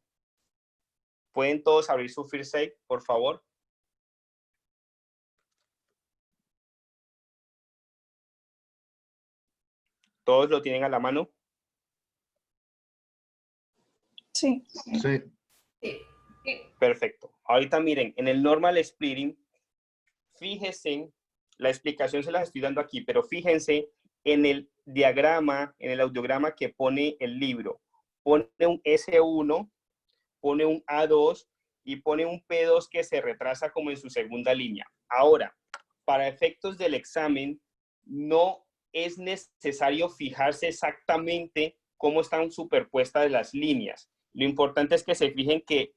¿Pueden todos abrir su First Aid, por favor? ¿Todos lo tienen a la mano? Sí. Sí. Perfecto. Ahorita miren, en el normal splitting, fíjense, la explicación se las estoy dando aquí, pero fíjense en el diagrama, en el audiograma que pone el libro. Pone un S1, pone un A2 y pone un P2 que se retrasa como en su segunda línea. Ahora, para efectos del examen, no es necesario fijarse exactamente cómo están superpuestas las líneas. Lo importante es que se fijen que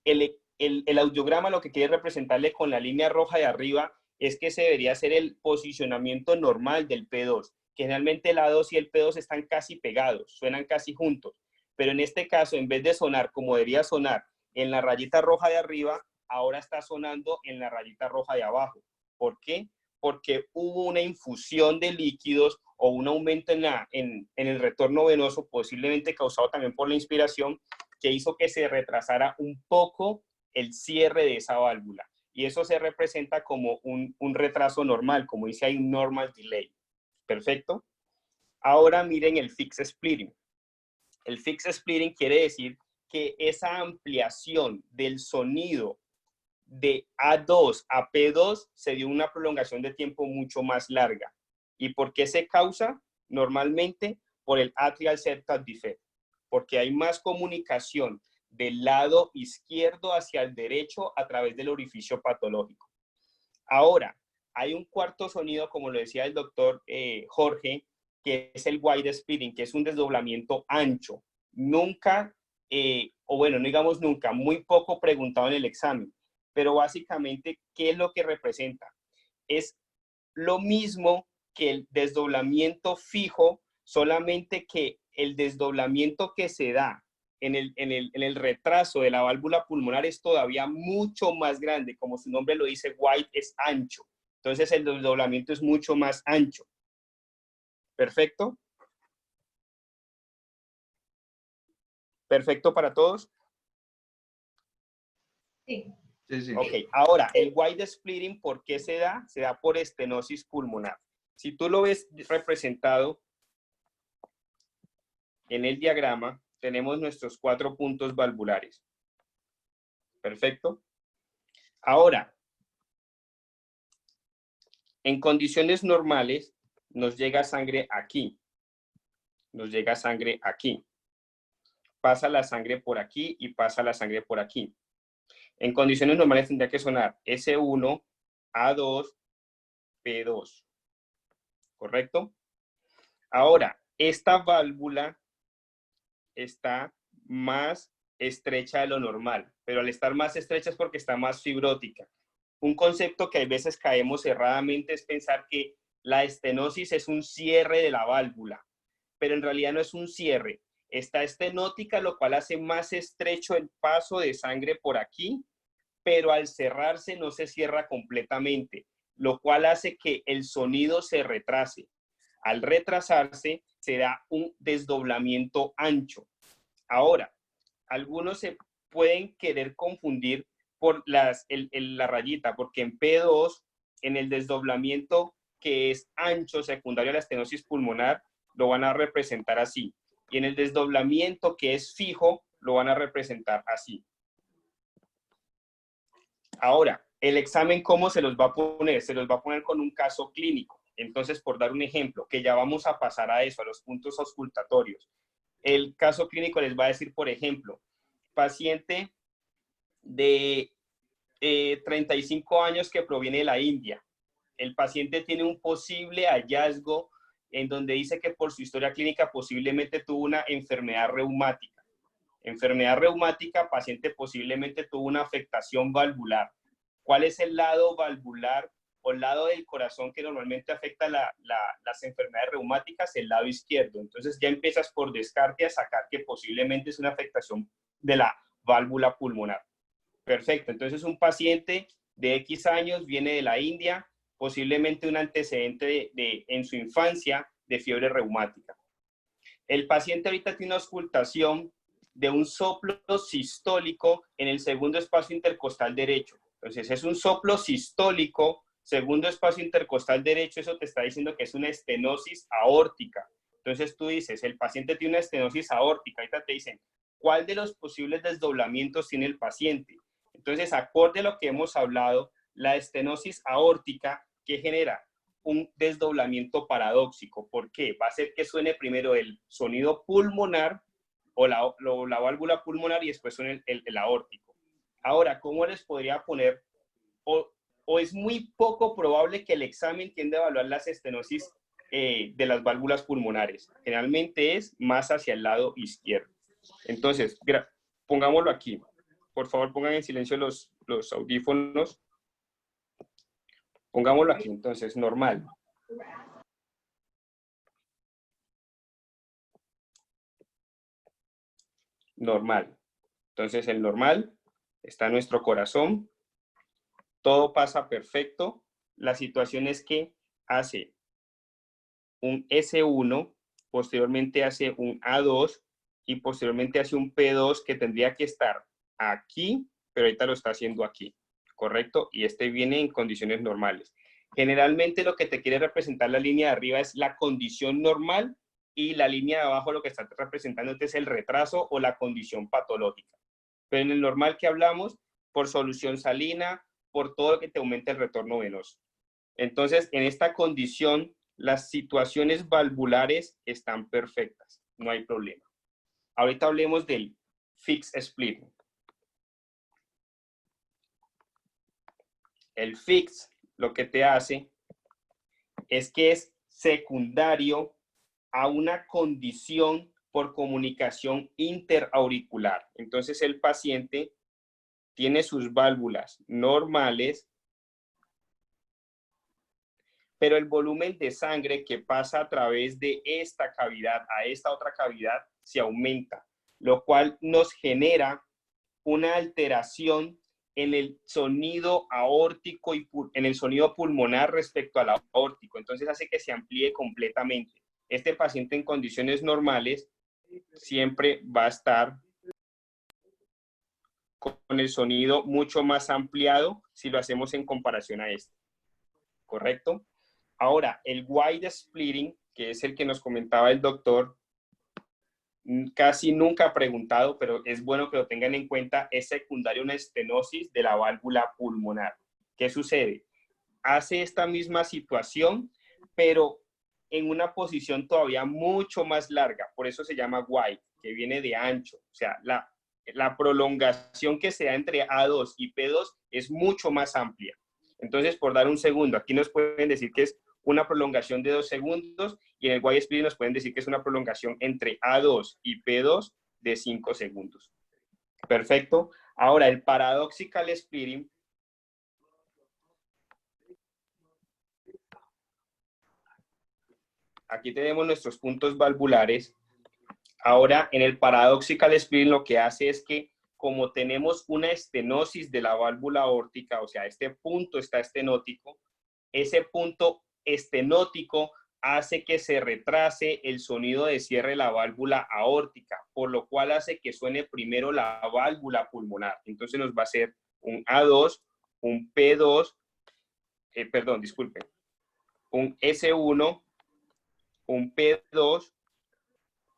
el audiograma lo que quiere representarle con la línea roja de arriba es que se debería hacer el posicionamiento normal del P2. Generalmente el A2 y el P2 están casi pegados, suenan casi juntos. Pero en este caso, en vez de sonar como debería sonar en la rayita roja de arriba, ahora está sonando en la rayita roja de abajo. ¿Por qué? Porque hubo una infusión de líquidos o un aumento en el retorno venoso, posiblemente causado también por la inspiración, que hizo que se retrasara un poco el cierre de esa válvula. Y eso se representa como un retraso normal, como dice ahí, un normal delay. ¿Perfecto? Ahora miren el fixed splitting. El fixed splitting quiere decir que esa ampliación del sonido de A2 a P2 se dio una prolongación de tiempo mucho más larga. ¿Y por qué se causa? Normalmente por el atrial septal defect, porque hay más comunicación del lado izquierdo hacia el derecho a través del orificio patológico. Ahora, hay un cuarto sonido, como lo decía el doctor Jorge, que es el wide splitting, que es un desdoblamiento ancho. Nunca, o bueno, no digamos nunca, muy poco preguntado en el examen, pero básicamente, ¿qué es lo que representa? Es lo mismo que el desdoblamiento fijo, solamente que el desdoblamiento que se da en el retraso de la válvula pulmonar es todavía mucho más grande. Como su nombre lo dice, wide es ancho. Entonces el desdoblamiento es mucho más ancho. ¿Perfecto? ¿Perfecto para todos? Sí. Sí, sí. Ok, ahora, el wide splitting, ¿por qué se da? Se da por estenosis pulmonar. Si tú lo ves representado en el diagrama, tenemos nuestros 4 puntos valvulares. Perfecto. Ahora, en condiciones normales, nos llega sangre aquí. Nos llega sangre aquí. Pasa la sangre por aquí y pasa la sangre por aquí. En condiciones normales tendría que sonar S1, A2, P2. ¿Correcto? Ahora, esta válvula está más estrecha de lo normal, pero al estar más estrecha es porque está más fibrótica. Un concepto que a veces caemos erradamente es pensar que la estenosis es un cierre de la válvula, pero en realidad no es un cierre. Está estenótica, lo cual hace más estrecho el paso de sangre por aquí, pero al cerrarse no se cierra completamente, lo cual hace que el sonido se retrase. Al retrasarse, se da un desdoblamiento ancho. Ahora, algunos se pueden querer confundir por la rayita, porque en P2, en el desdoblamiento que es ancho secundario a la estenosis pulmonar, lo van a representar así. Y en el desdoblamiento que es fijo, lo van a representar así. Ahora, el examen, ¿cómo se los va a poner? Se los va a poner con un caso clínico. Entonces, por dar un ejemplo, que ya vamos a pasar a eso, a los puntos auscultatorios. El caso clínico les va a decir, por ejemplo, paciente de 35 años que proviene de la India. El paciente tiene un posible hallazgo en donde dice que por su historia clínica posiblemente tuvo una enfermedad reumática. Enfermedad reumática, paciente posiblemente tuvo una afectación valvular. ¿Cuál es el lado valvular o el lado del corazón que normalmente afecta las enfermedades reumáticas? El lado izquierdo. Entonces ya empiezas por descarte a sacar que posiblemente es una afectación de la válvula pulmonar. Perfecto. Entonces un paciente de X años viene de la India, posiblemente un antecedente en su infancia de fiebre reumática. El paciente ahorita tiene una auscultación de un soplo sistólico en el segundo espacio intercostal derecho. Entonces es un soplo sistólico, segundo espacio intercostal derecho, eso te está diciendo que es una estenosis aórtica. Entonces tú dices, el paciente tiene una estenosis aórtica, ahorita te dicen, ¿cuál de los posibles desdoblamientos tiene el paciente? Entonces, acorde a lo que hemos hablado, la estenosis aórtica, ¿qué genera? Un desdoblamiento paradójico. ¿Por qué? Va a hacer que suene primero el sonido pulmonar o la válvula pulmonar y después suene el aórtico. Ahora, ¿cómo les podría poner? O es muy poco probable que el examen tienda a evaluar las estenosis de las válvulas pulmonares. Generalmente es más hacia el lado izquierdo. Entonces, pongámoslo aquí. Por favor, pongan en silencio los audífonos. Pongámoslo aquí, entonces, normal. Normal. Entonces, el normal está en nuestro corazón. Todo pasa perfecto. La situación es que hace un S1, posteriormente hace un A2 y posteriormente hace un P2 que tendría que estar aquí, pero ahorita lo está haciendo aquí, ¿correcto? Y este viene en condiciones normales. Generalmente lo que te quiere representar la línea de arriba es la condición normal y la línea de abajo lo que está representando es el retraso o la condición patológica. Pero en el normal que hablamos, por solución salina, por todo lo que te aumenta el retorno venoso. Entonces, en esta condición las situaciones valvulares están perfectas, no hay problema. Ahorita hablemos del fixed splitting. El fix lo que te hace es que es secundario a una condición por comunicación interauricular. Entonces el paciente tiene sus válvulas normales, pero el volumen de sangre que pasa a través de esta cavidad a esta otra cavidad se aumenta, lo cual nos genera una alteración en el sonido aórtico y en el sonido pulmonar respecto al aórtico. Entonces hace que se amplíe completamente. Este paciente en condiciones normales siempre va a estar con el sonido mucho más ampliado si lo hacemos en comparación a este. ¿Correcto? Ahora, el wide splitting, que es el que nos comentaba el doctor, casi nunca ha preguntado, pero es bueno que lo tengan en cuenta, es secundario a una estenosis de la válvula pulmonar. ¿Qué sucede? Hace esta misma situación, pero en una posición todavía mucho más larga, por eso se llama wide, que viene de ancho. O sea, la prolongación que se da entre A2 y P2 es mucho más amplia. Entonces, por dar un segundo, aquí nos pueden decir que es una prolongación de 2 segundos y en el wide splitting nos pueden decir que es una prolongación entre A2 y P2 de 5 segundos. Perfecto. Ahora, el paradoxical splitting aquí tenemos nuestros puntos valvulares. Ahora, en el paradoxical splitting lo que hace es que como tenemos una estenosis de la válvula aórtica, o sea, este punto está estenótico, ese punto estenótico hace que se retrase el sonido de cierre de la válvula aórtica, por lo cual hace que suene primero la válvula pulmonar. Entonces nos va a hacer un A2, un P2, perdón, disculpen, un S1, un P2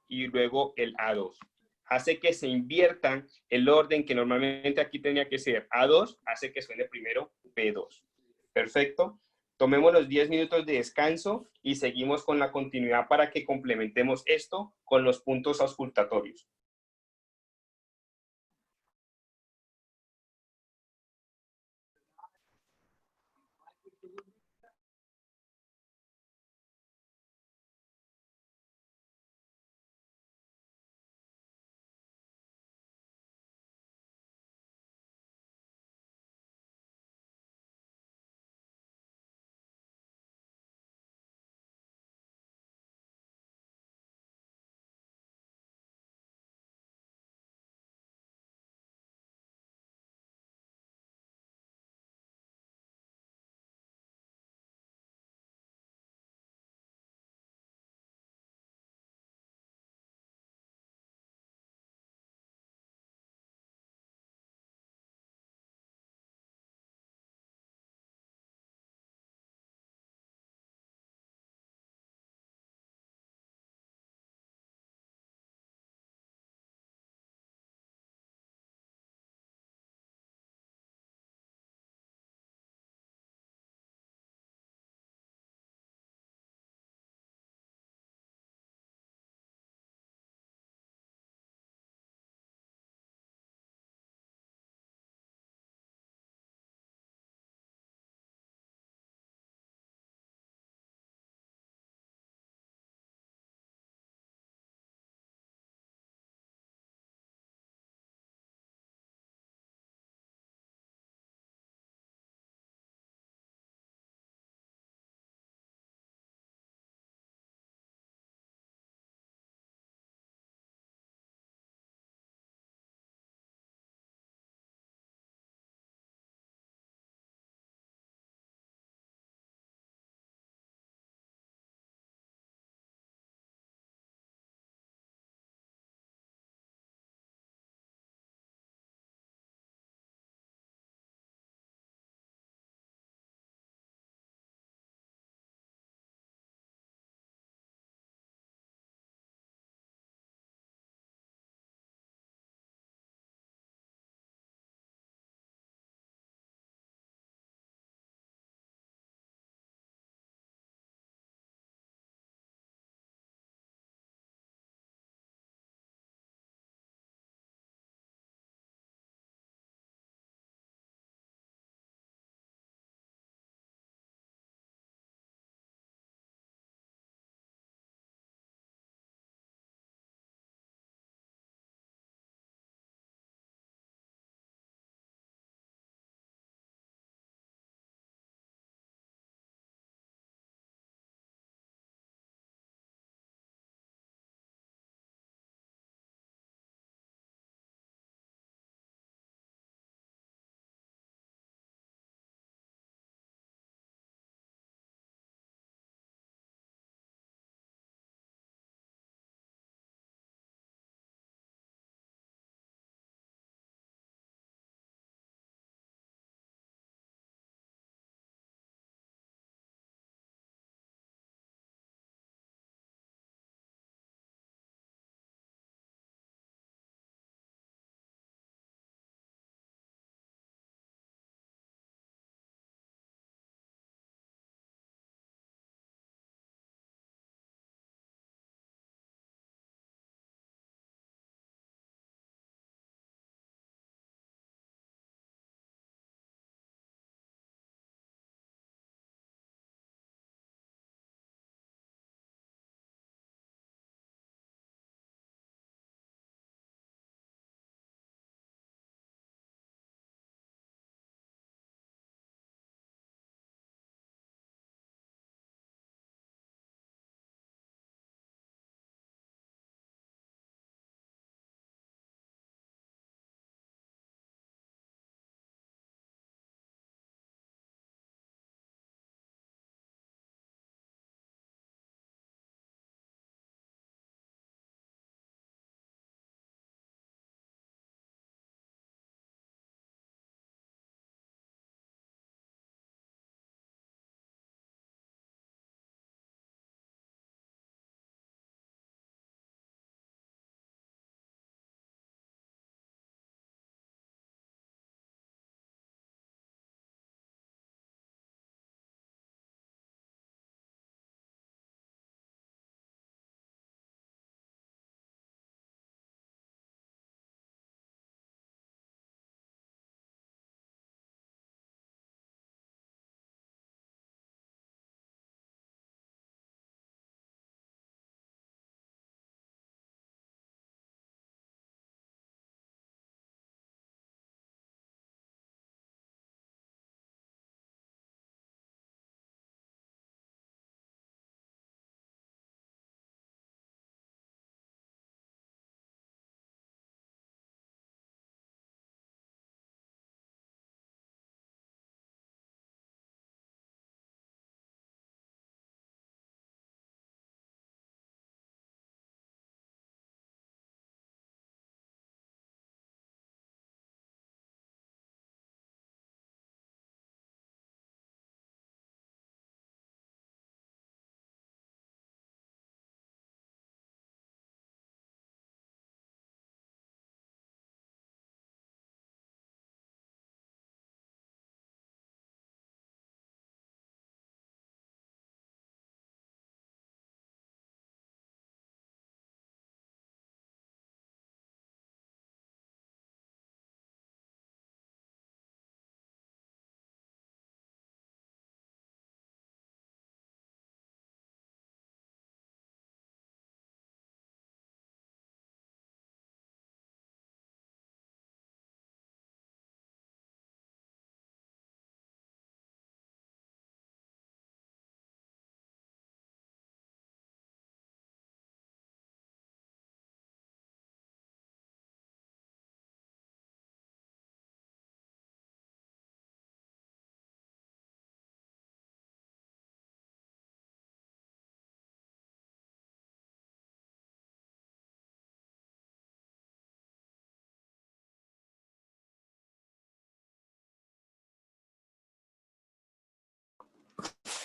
y luego el A2. Hace que se inviertan el orden que normalmente aquí tenía que ser A2, hace que suene primero P2. Perfecto. Tomemos los 10 minutos de descanso y seguimos con la continuidad para que complementemos esto con los puntos auscultatorios.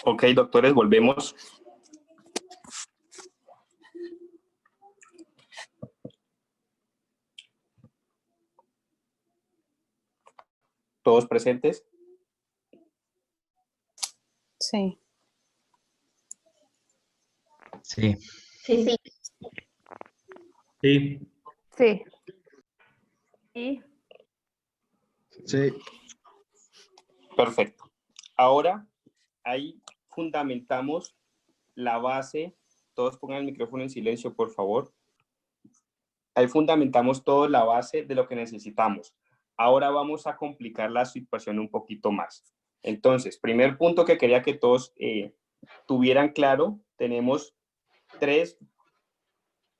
Ok, doctores, volvemos. ¿Todos presentes? Sí. Sí. Sí, sí. Sí. Sí. Sí. Sí. Perfecto. Ahora, ahí fundamentamos la base. Todos pongan el micrófono en silencio, por favor. Ahí fundamentamos toda la base de lo que necesitamos. Ahora vamos a complicar la situación un poquito más. Entonces, primer punto que quería que todos tuvieran claro, tenemos tres,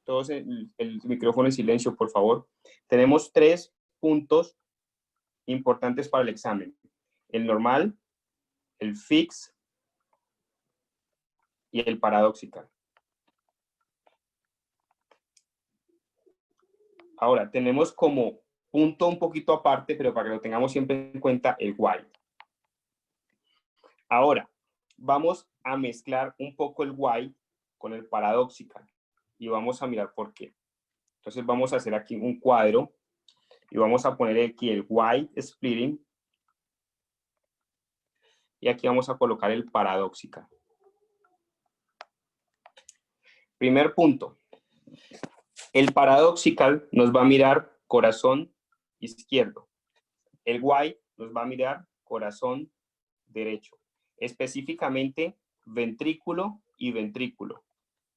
todos el micrófono en silencio, por favor. Tenemos 3 puntos importantes para el examen. El normal, el fix y el paradoxical. Ahora, tenemos como punto un poquito aparte, pero para que lo tengamos siempre en cuenta, el why. Ahora, vamos a mezclar un poco el why con el paradoxical y vamos a mirar por qué. Entonces vamos a hacer aquí un cuadro y vamos a poner aquí el why splitting y aquí vamos a colocar el paradoxical. Primer punto. El paradoxical nos va a mirar corazón izquierdo. El why nos va a mirar corazón derecho. Específicamente ventrículo y ventrículo.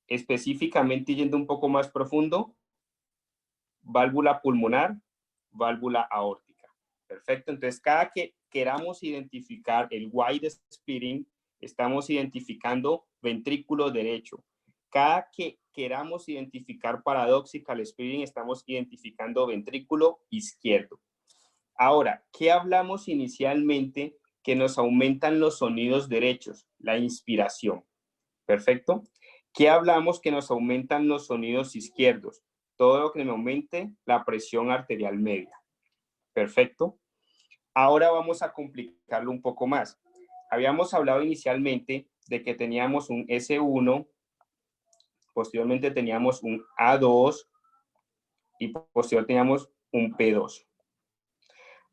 Específicamente yendo un poco más profundo, válvula pulmonar, válvula aórtica. Perfecto. Entonces, cada que queramos identificar el wide splitting, estamos identificando ventrículo derecho. Cada que queramos identificar paradoxical splitting, estamos identificando ventrículo izquierdo. Ahora, ¿qué hablamos inicialmente que nos aumentan los sonidos derechos? La inspiración. Perfecto. ¿Qué hablamos que nos aumentan los sonidos izquierdos? Todo lo que me aumente la presión arterial media. Perfecto. Ahora vamos a complicarlo un poco más. Habíamos hablado inicialmente de que teníamos un S1, posteriormente teníamos un A2 y posteriormente teníamos un P2.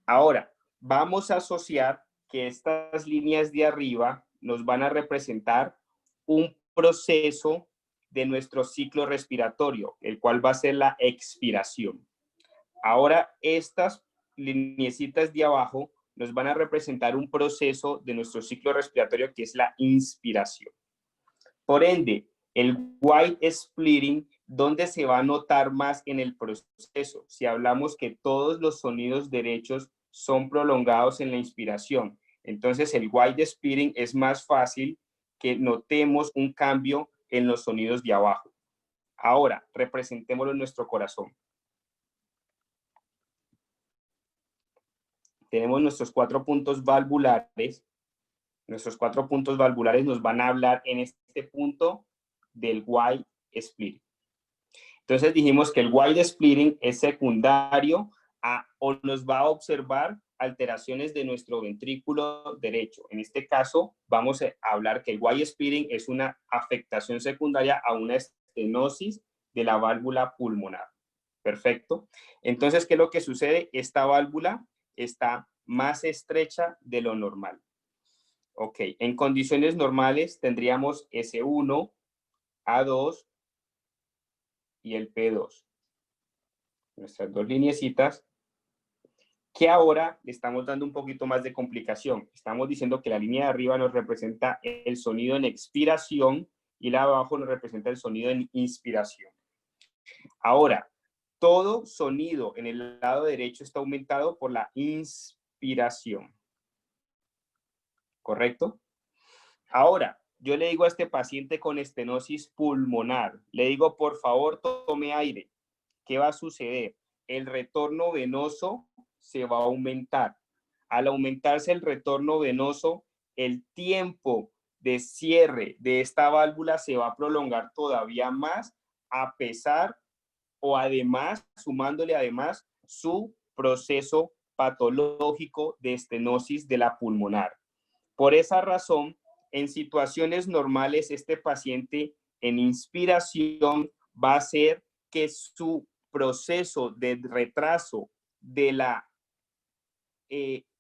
Ahora, vamos a asociar que estas líneas de arriba nos van a representar un proceso de nuestro ciclo respiratorio, el cual va a ser la expiración. Ahora, estas lineecitas de abajo nos van a representar un proceso de nuestro ciclo respiratorio que es la inspiración. Por ende, el wide splitting, ¿dónde se va a notar más en el proceso? Si hablamos que todos los sonidos derechos son prolongados en la inspiración. Entonces, el wide splitting es más fácil que notemos un cambio en los sonidos de abajo. Ahora, representémoslo en nuestro corazón. Tenemos nuestros 4 puntos valvulares. Nuestros 4 puntos valvulares nos van a hablar en este punto del wide splitting. Entonces dijimos que el wide splitting es secundario o nos va a observar alteraciones de nuestro ventrículo derecho. En este caso, vamos a hablar que el wide splitting es una afectación secundaria a una estenosis de la válvula pulmonar. Perfecto. Entonces, ¿qué es lo que sucede? Esta válvula está más estrecha de lo normal. Ok, en condiciones normales tendríamos S1, A2 y el P2. Nuestras dos lineecitas que ahora le estamos dando un poquito más de complicación. Estamos diciendo que la línea de arriba nos representa el sonido en expiración y la de abajo nos representa el sonido en inspiración. Ahora, todo sonido en el lado derecho está aumentado por la inspiración. ¿Correcto? Ahora, yo le digo a este paciente con estenosis pulmonar, le digo, por favor, tome aire. ¿Qué va a suceder? El retorno venoso se va a aumentar. Al aumentarse el retorno venoso, el tiempo de cierre de esta válvula se va a prolongar todavía más, a pesar o además, sumándole además su proceso patológico de estenosis de la pulmonar. Por esa razón, En situaciones normales, este paciente en inspiración va a hacer que su proceso de retraso de la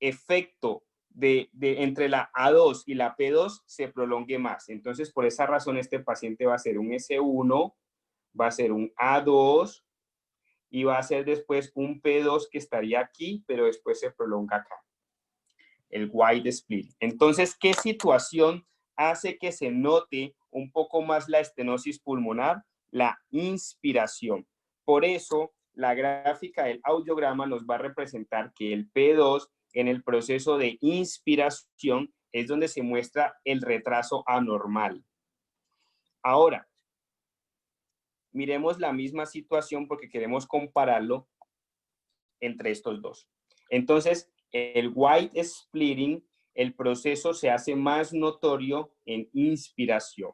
efecto entre la A2 y la P2 se prolongue más. Entonces, por esa razón, este paciente va a ser un S1, va a ser un A2 y va a ser después un P2 que estaría aquí, pero después se prolonga acá. El wide split. Entonces, ¿qué situación hace que se note un poco más la estenosis pulmonar? La inspiración. Por eso, la gráfica del audiograma nos va a representar que el P2 en el proceso de inspiración es donde se muestra el retraso anormal. Ahora, miremos la misma situación porque queremos compararlo entre estos dos. Entonces, el wide splitting, el proceso se hace más notorio en inspiración.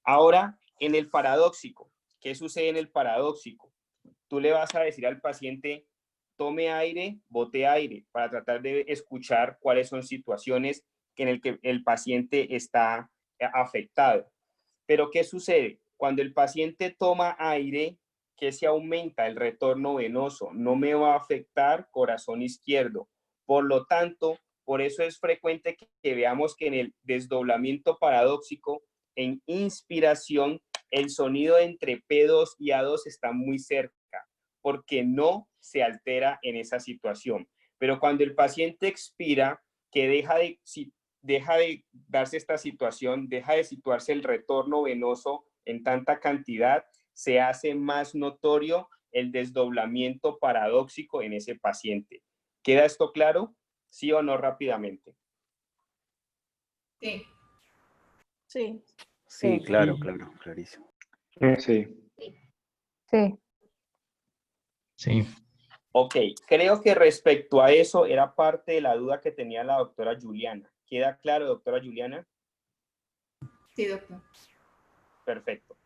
Ahora, en el paradójico, ¿qué sucede en el paradójico? Tú le vas a decir al paciente, tome aire, bote aire, para tratar de escuchar cuáles son situaciones en las que el paciente está afectado. Pero, ¿qué sucede? Cuando el paciente toma aire, que se aumenta el retorno venoso, no me va a afectar corazón izquierdo. Por lo tanto, por eso es frecuente que veamos que en el desdoblamiento paradójico, en inspiración, el sonido entre P2 y A2 está muy cerca, porque no se altera en esa situación. Pero cuando el paciente expira, que deja de darse esta situación, deja de situarse el retorno venoso en tanta cantidad, se hace más notorio el desdoblamiento paradójico en ese paciente. ¿Queda esto claro? ¿Sí o no rápidamente? Sí. Sí. Sí, claro, claro, clarísimo. Sí. Sí. Sí. Ok, creo que respecto a eso era parte de la duda que tenía la doctora Juliana. ¿Queda claro, doctora Juliana? Sí, doctor. Perfecto.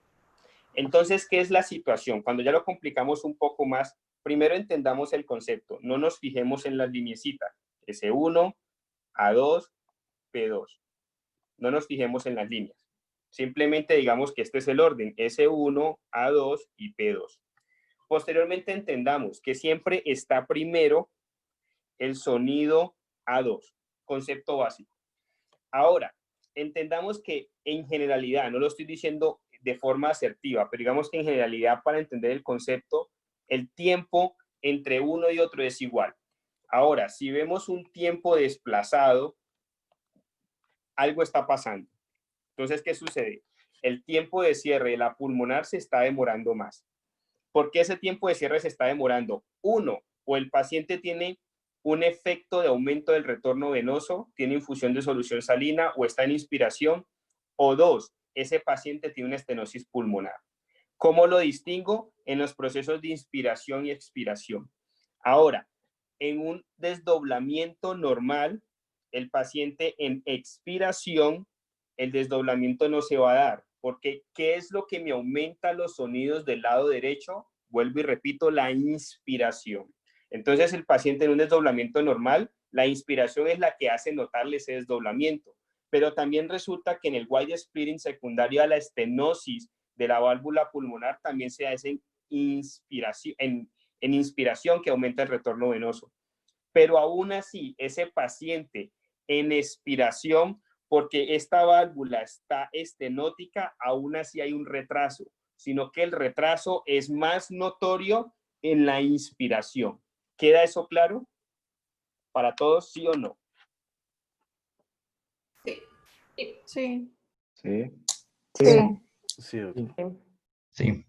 Entonces, ¿qué es la situación? Cuando ya lo complicamos un poco más, primero entendamos el concepto. No nos fijemos en las lineecitas. S1, A2, P2. No nos fijemos en las líneas. Simplemente digamos que este es el orden. S1, A2 y P2. Posteriormente entendamos que siempre está primero el sonido A2. Concepto básico. Ahora, entendamos que en generalidad, no lo estoy diciendo de forma asertiva, pero digamos que en generalidad para entender el concepto, el tiempo entre uno y otro es igual. Ahora, si vemos un tiempo desplazado, algo está pasando. Entonces, ¿qué sucede? El tiempo de cierre de la pulmonar se está demorando más. ¿Por qué ese tiempo de cierre se está demorando? Uno, o el paciente tiene un efecto de aumento del retorno venoso, tiene infusión de solución salina o está en inspiración, o dos, ese paciente tiene una estenosis pulmonar. ¿Cómo lo distingo? En los procesos de inspiración y expiración. Ahora, en un desdoblamiento normal, el paciente en expiración, el desdoblamiento no se va a dar, porque ¿qué es lo que me aumenta los sonidos del lado derecho? Vuelvo y repito, la inspiración. Entonces, el paciente en un desdoblamiento normal, la inspiración es la que hace notarle ese desdoblamiento. Pero también resulta que en el wide splitting secundario a la estenosis de la válvula pulmonar también se hace en inspiración que aumenta el retorno venoso. Pero aún así, ese paciente en expiración, porque esta válvula está estenótica, aún así hay un retraso, sino que el retraso es más notorio en la inspiración. ¿Queda eso claro? ¿Para todos, sí o no? Sí. Sí. Sí. Sí.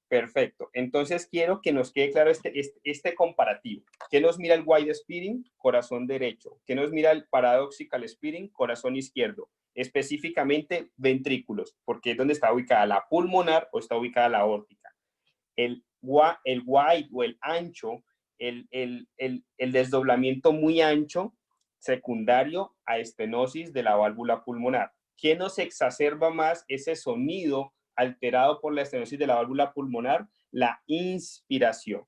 Perfecto. Entonces quiero que nos quede claro este comparativo. ¿Qué nos mira el wide splitting? Corazón derecho. ¿Qué nos mira el paradoxical splitting? Corazón izquierdo. Específicamente ventrículos, porque es donde está ubicada la pulmonar o está ubicada la aórtica. El wide o el ancho, el desdoblamiento muy ancho, secundario a estenosis de la válvula pulmonar. ¿Qué nos exacerba más ese sonido alterado por la estenosis de la válvula pulmonar? La inspiración.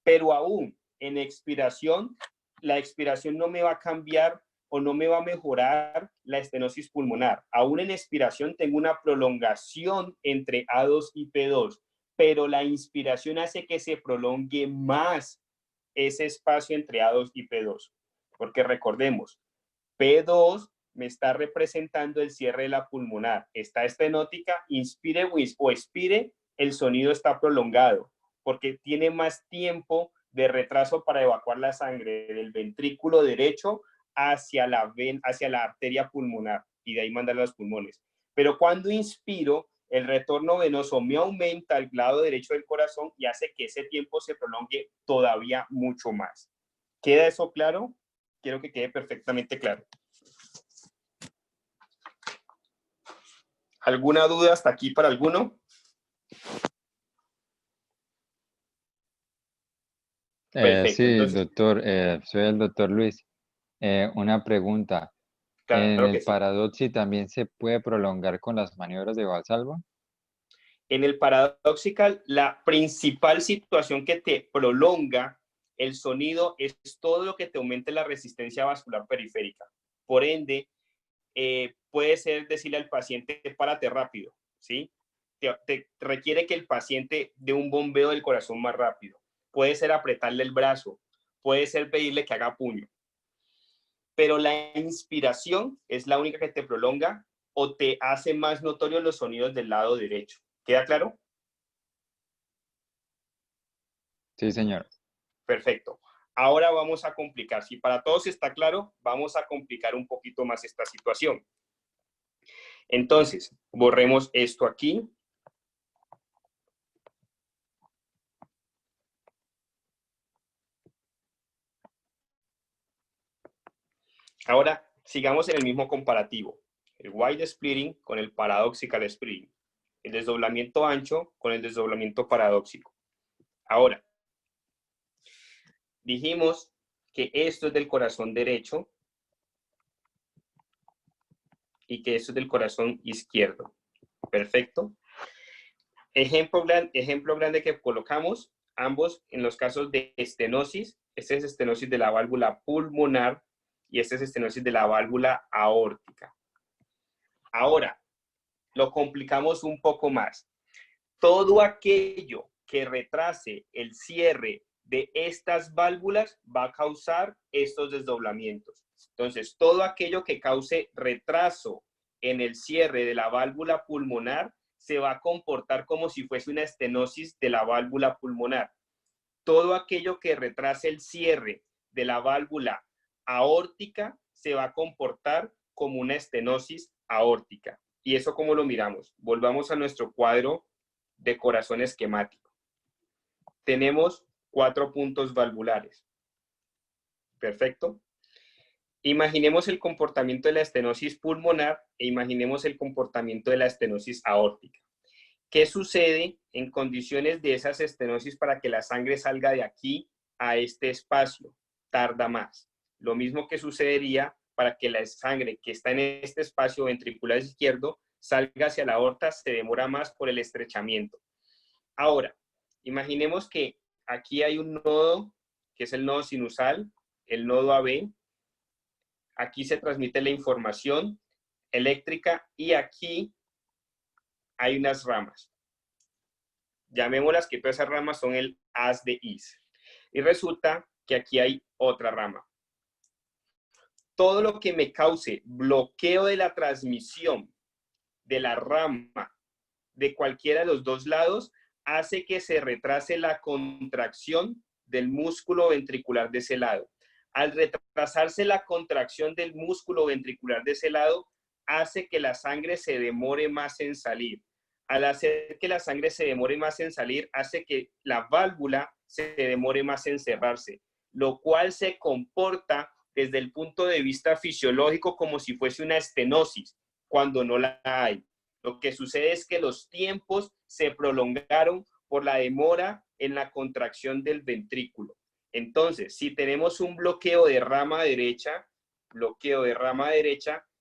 Pero aún en expiración, la expiración no me va a cambiar o no me va a mejorar la estenosis pulmonar. Aún en expiración tengo una prolongación entre A2 y P2, pero la inspiración hace que se prolongue más ese espacio entre A2 y P2. Porque recordemos, P2 me está representando el cierre de la pulmonar. Está estenótica, inspire o expire, el sonido está prolongado, porque tiene más tiempo de retraso para evacuar la sangre del ventrículo derecho hacia la arteria pulmonar y de ahí mandar a los pulmones. Pero cuando inspiro, el retorno venoso me aumenta al lado derecho del corazón y hace que ese tiempo se prolongue todavía mucho más. ¿Queda eso claro? Quiero que quede perfectamente claro. ¿Alguna duda hasta aquí para alguno? Perfecto, Sí, entonces, doctor, soy el doctor Luis. Una pregunta. ¿En claro que el sí. Paradoxi también se puede prolongar con las maniobras de Valsalva? En el paradoxical, la principal situación que te prolonga el sonido es todo lo que te aumente la resistencia vascular periférica. Por ende, puede ser decirle al paciente, párate rápido, ¿sí? Te requiere que el paciente dé un bombeo del corazón más rápido. Puede ser apretarle el brazo, puede ser pedirle que haga puño. Pero la inspiración es la única que te prolonga o te hace más notorios los sonidos del lado derecho. ¿Queda claro? Sí, señor. Perfecto. Ahora vamos a complicar. Si para todos está claro, vamos a complicar un poquito más esta situación. Entonces, borremos esto aquí. Ahora, sigamos en el mismo comparativo. El wide splitting con el paradoxical splitting. El desdoblamiento ancho con el desdoblamiento paradóxico. Ahora, dijimos que esto es del corazón derecho y que esto es del corazón izquierdo. Perfecto. Ejemplo grande que colocamos, ambos en los casos de estenosis. Este es estenosis de la válvula pulmonar y este es estenosis de la válvula aórtica. Ahora, lo complicamos un poco más. Todo aquello que retrase el cierre de estas válvulas va a causar estos desdoblamientos. Entonces, todo aquello que cause retraso en el cierre de la válvula pulmonar se va a comportar como si fuese una estenosis de la válvula pulmonar. Todo aquello que retrase el cierre de la válvula aórtica se va a comportar como una estenosis aórtica. ¿Y eso cómo lo miramos? Volvamos a nuestro cuadro de corazón esquemático. Tenemos 4 puntos valvulares. Perfecto. Imaginemos el comportamiento de la estenosis pulmonar e imaginemos el comportamiento de la estenosis aórtica. ¿Qué sucede en condiciones de esas estenosis para que la sangre salga de aquí a este espacio? Tarda más. Lo mismo que sucedería para que la sangre que está en este espacio ventricular izquierdo salga hacia la aorta, se demora más por el estrechamiento. Ahora, imaginemos que aquí hay un nodo, que es el nodo sinusal, el nodo AB. Aquí se transmite la información eléctrica y aquí hay unas ramas. Llamémoslas que todas esas ramas son el haz de Is. Y resulta que aquí hay otra rama. Todo lo que me cause bloqueo de la transmisión de la rama de cualquiera de los dos lados hace que se retrase la contracción del músculo ventricular de ese lado. Al retrasarse la contracción del músculo ventricular de ese lado, hace que la sangre se demore más en salir. Al hacer que la sangre se demore más en salir, hace que la válvula se demore más en cerrarse, lo cual se comporta desde el punto de vista fisiológico como si fuese una estenosis, cuando no la hay. Lo que sucede es que los tiempos se prolongaron por la demora en la contracción del ventrículo. Entonces, si tenemos un bloqueo de rama derecha,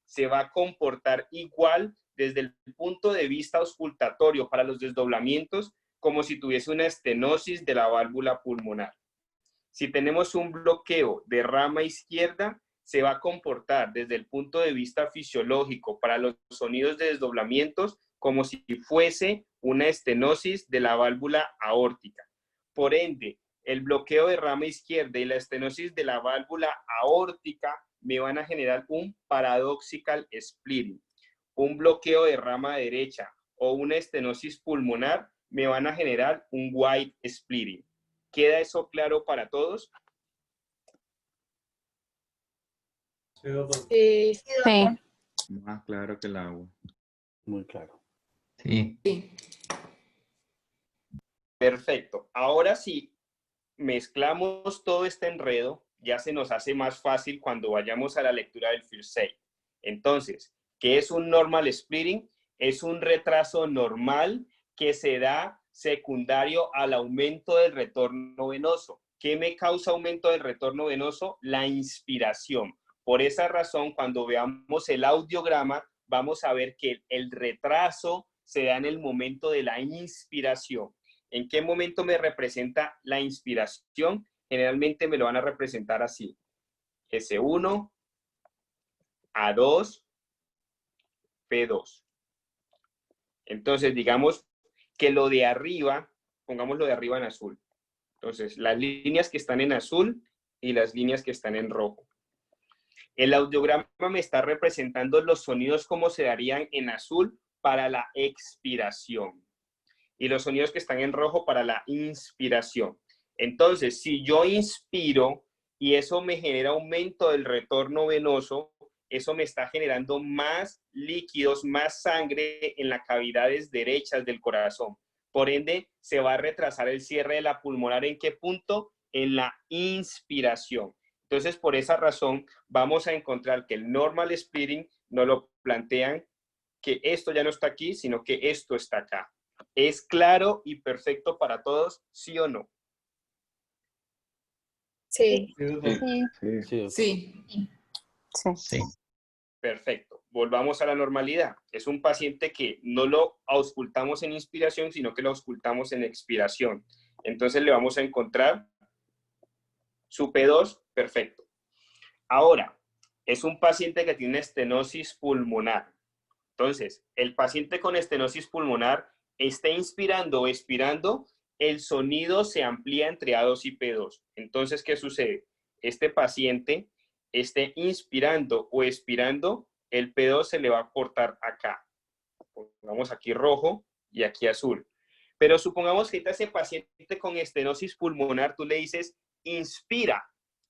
se va a comportar igual desde el punto de vista auscultatorio para los desdoblamientos como si tuviese una estenosis de la válvula pulmonar. Si tenemos un bloqueo de rama izquierda, se va a comportar desde el punto de vista fisiológico para los sonidos de desdoblamientos como si fuese una estenosis de la válvula aórtica. Por ende, el bloqueo de rama izquierda y la estenosis de la válvula aórtica me van a generar un paradoxical splitting. Un bloqueo de rama derecha o una estenosis pulmonar me van a generar un wide splitting. ¿Queda eso claro para todos? Sí. Más claro que el agua. Muy claro. Sí. Perfecto. Ahora sí, mezclamos todo este enredo, ya se nos hace más fácil cuando vayamos a la lectura del First Aid. Entonces, ¿qué es un normal splitting? Es un retraso normal que se da secundario al aumento del retorno venoso. ¿Qué me causa aumento del retorno venoso? La inspiración. Por esa razón, cuando veamos el audiograma, vamos a ver que el retraso se da en el momento de la inspiración. ¿En qué momento me representa la inspiración? Generalmente me lo van a representar así. S1, A2, P2. Entonces, digamos que lo de arriba, pongamos lo de arriba en azul. Entonces, las líneas que están en azul y las líneas que están en rojo. El audiograma me está representando los sonidos como se darían en azul para la expiración. Y los sonidos que están en rojo para la inspiración. Entonces, si yo inspiro y eso me genera aumento del retorno venoso, eso me está generando más líquidos, más sangre en las cavidades derechas del corazón. Por ende, se va a retrasar el cierre de la pulmonar. ¿En qué punto? En la inspiración. Entonces, por esa razón, vamos a encontrar que el normal splitting nos lo plantean que esto ya no está aquí, sino que esto está acá. ¿Es claro y perfecto para todos, sí o no? Sí. Sí. Perfecto. Volvamos a la normalidad. Es un paciente que no lo auscultamos en inspiración, sino que lo auscultamos en expiración. Entonces le vamos a encontrar su P2, perfecto. Ahora, es un paciente que tiene estenosis pulmonar. Entonces, el paciente con estenosis pulmonar está inspirando o expirando, el sonido se amplía entre A2 y P2. Entonces, ¿qué sucede? Este paciente esté inspirando o expirando, el P2 se le va a cortar acá. Pongamos aquí rojo y aquí azul. Pero supongamos que ese paciente con estenosis pulmonar, tú le dices, inspira,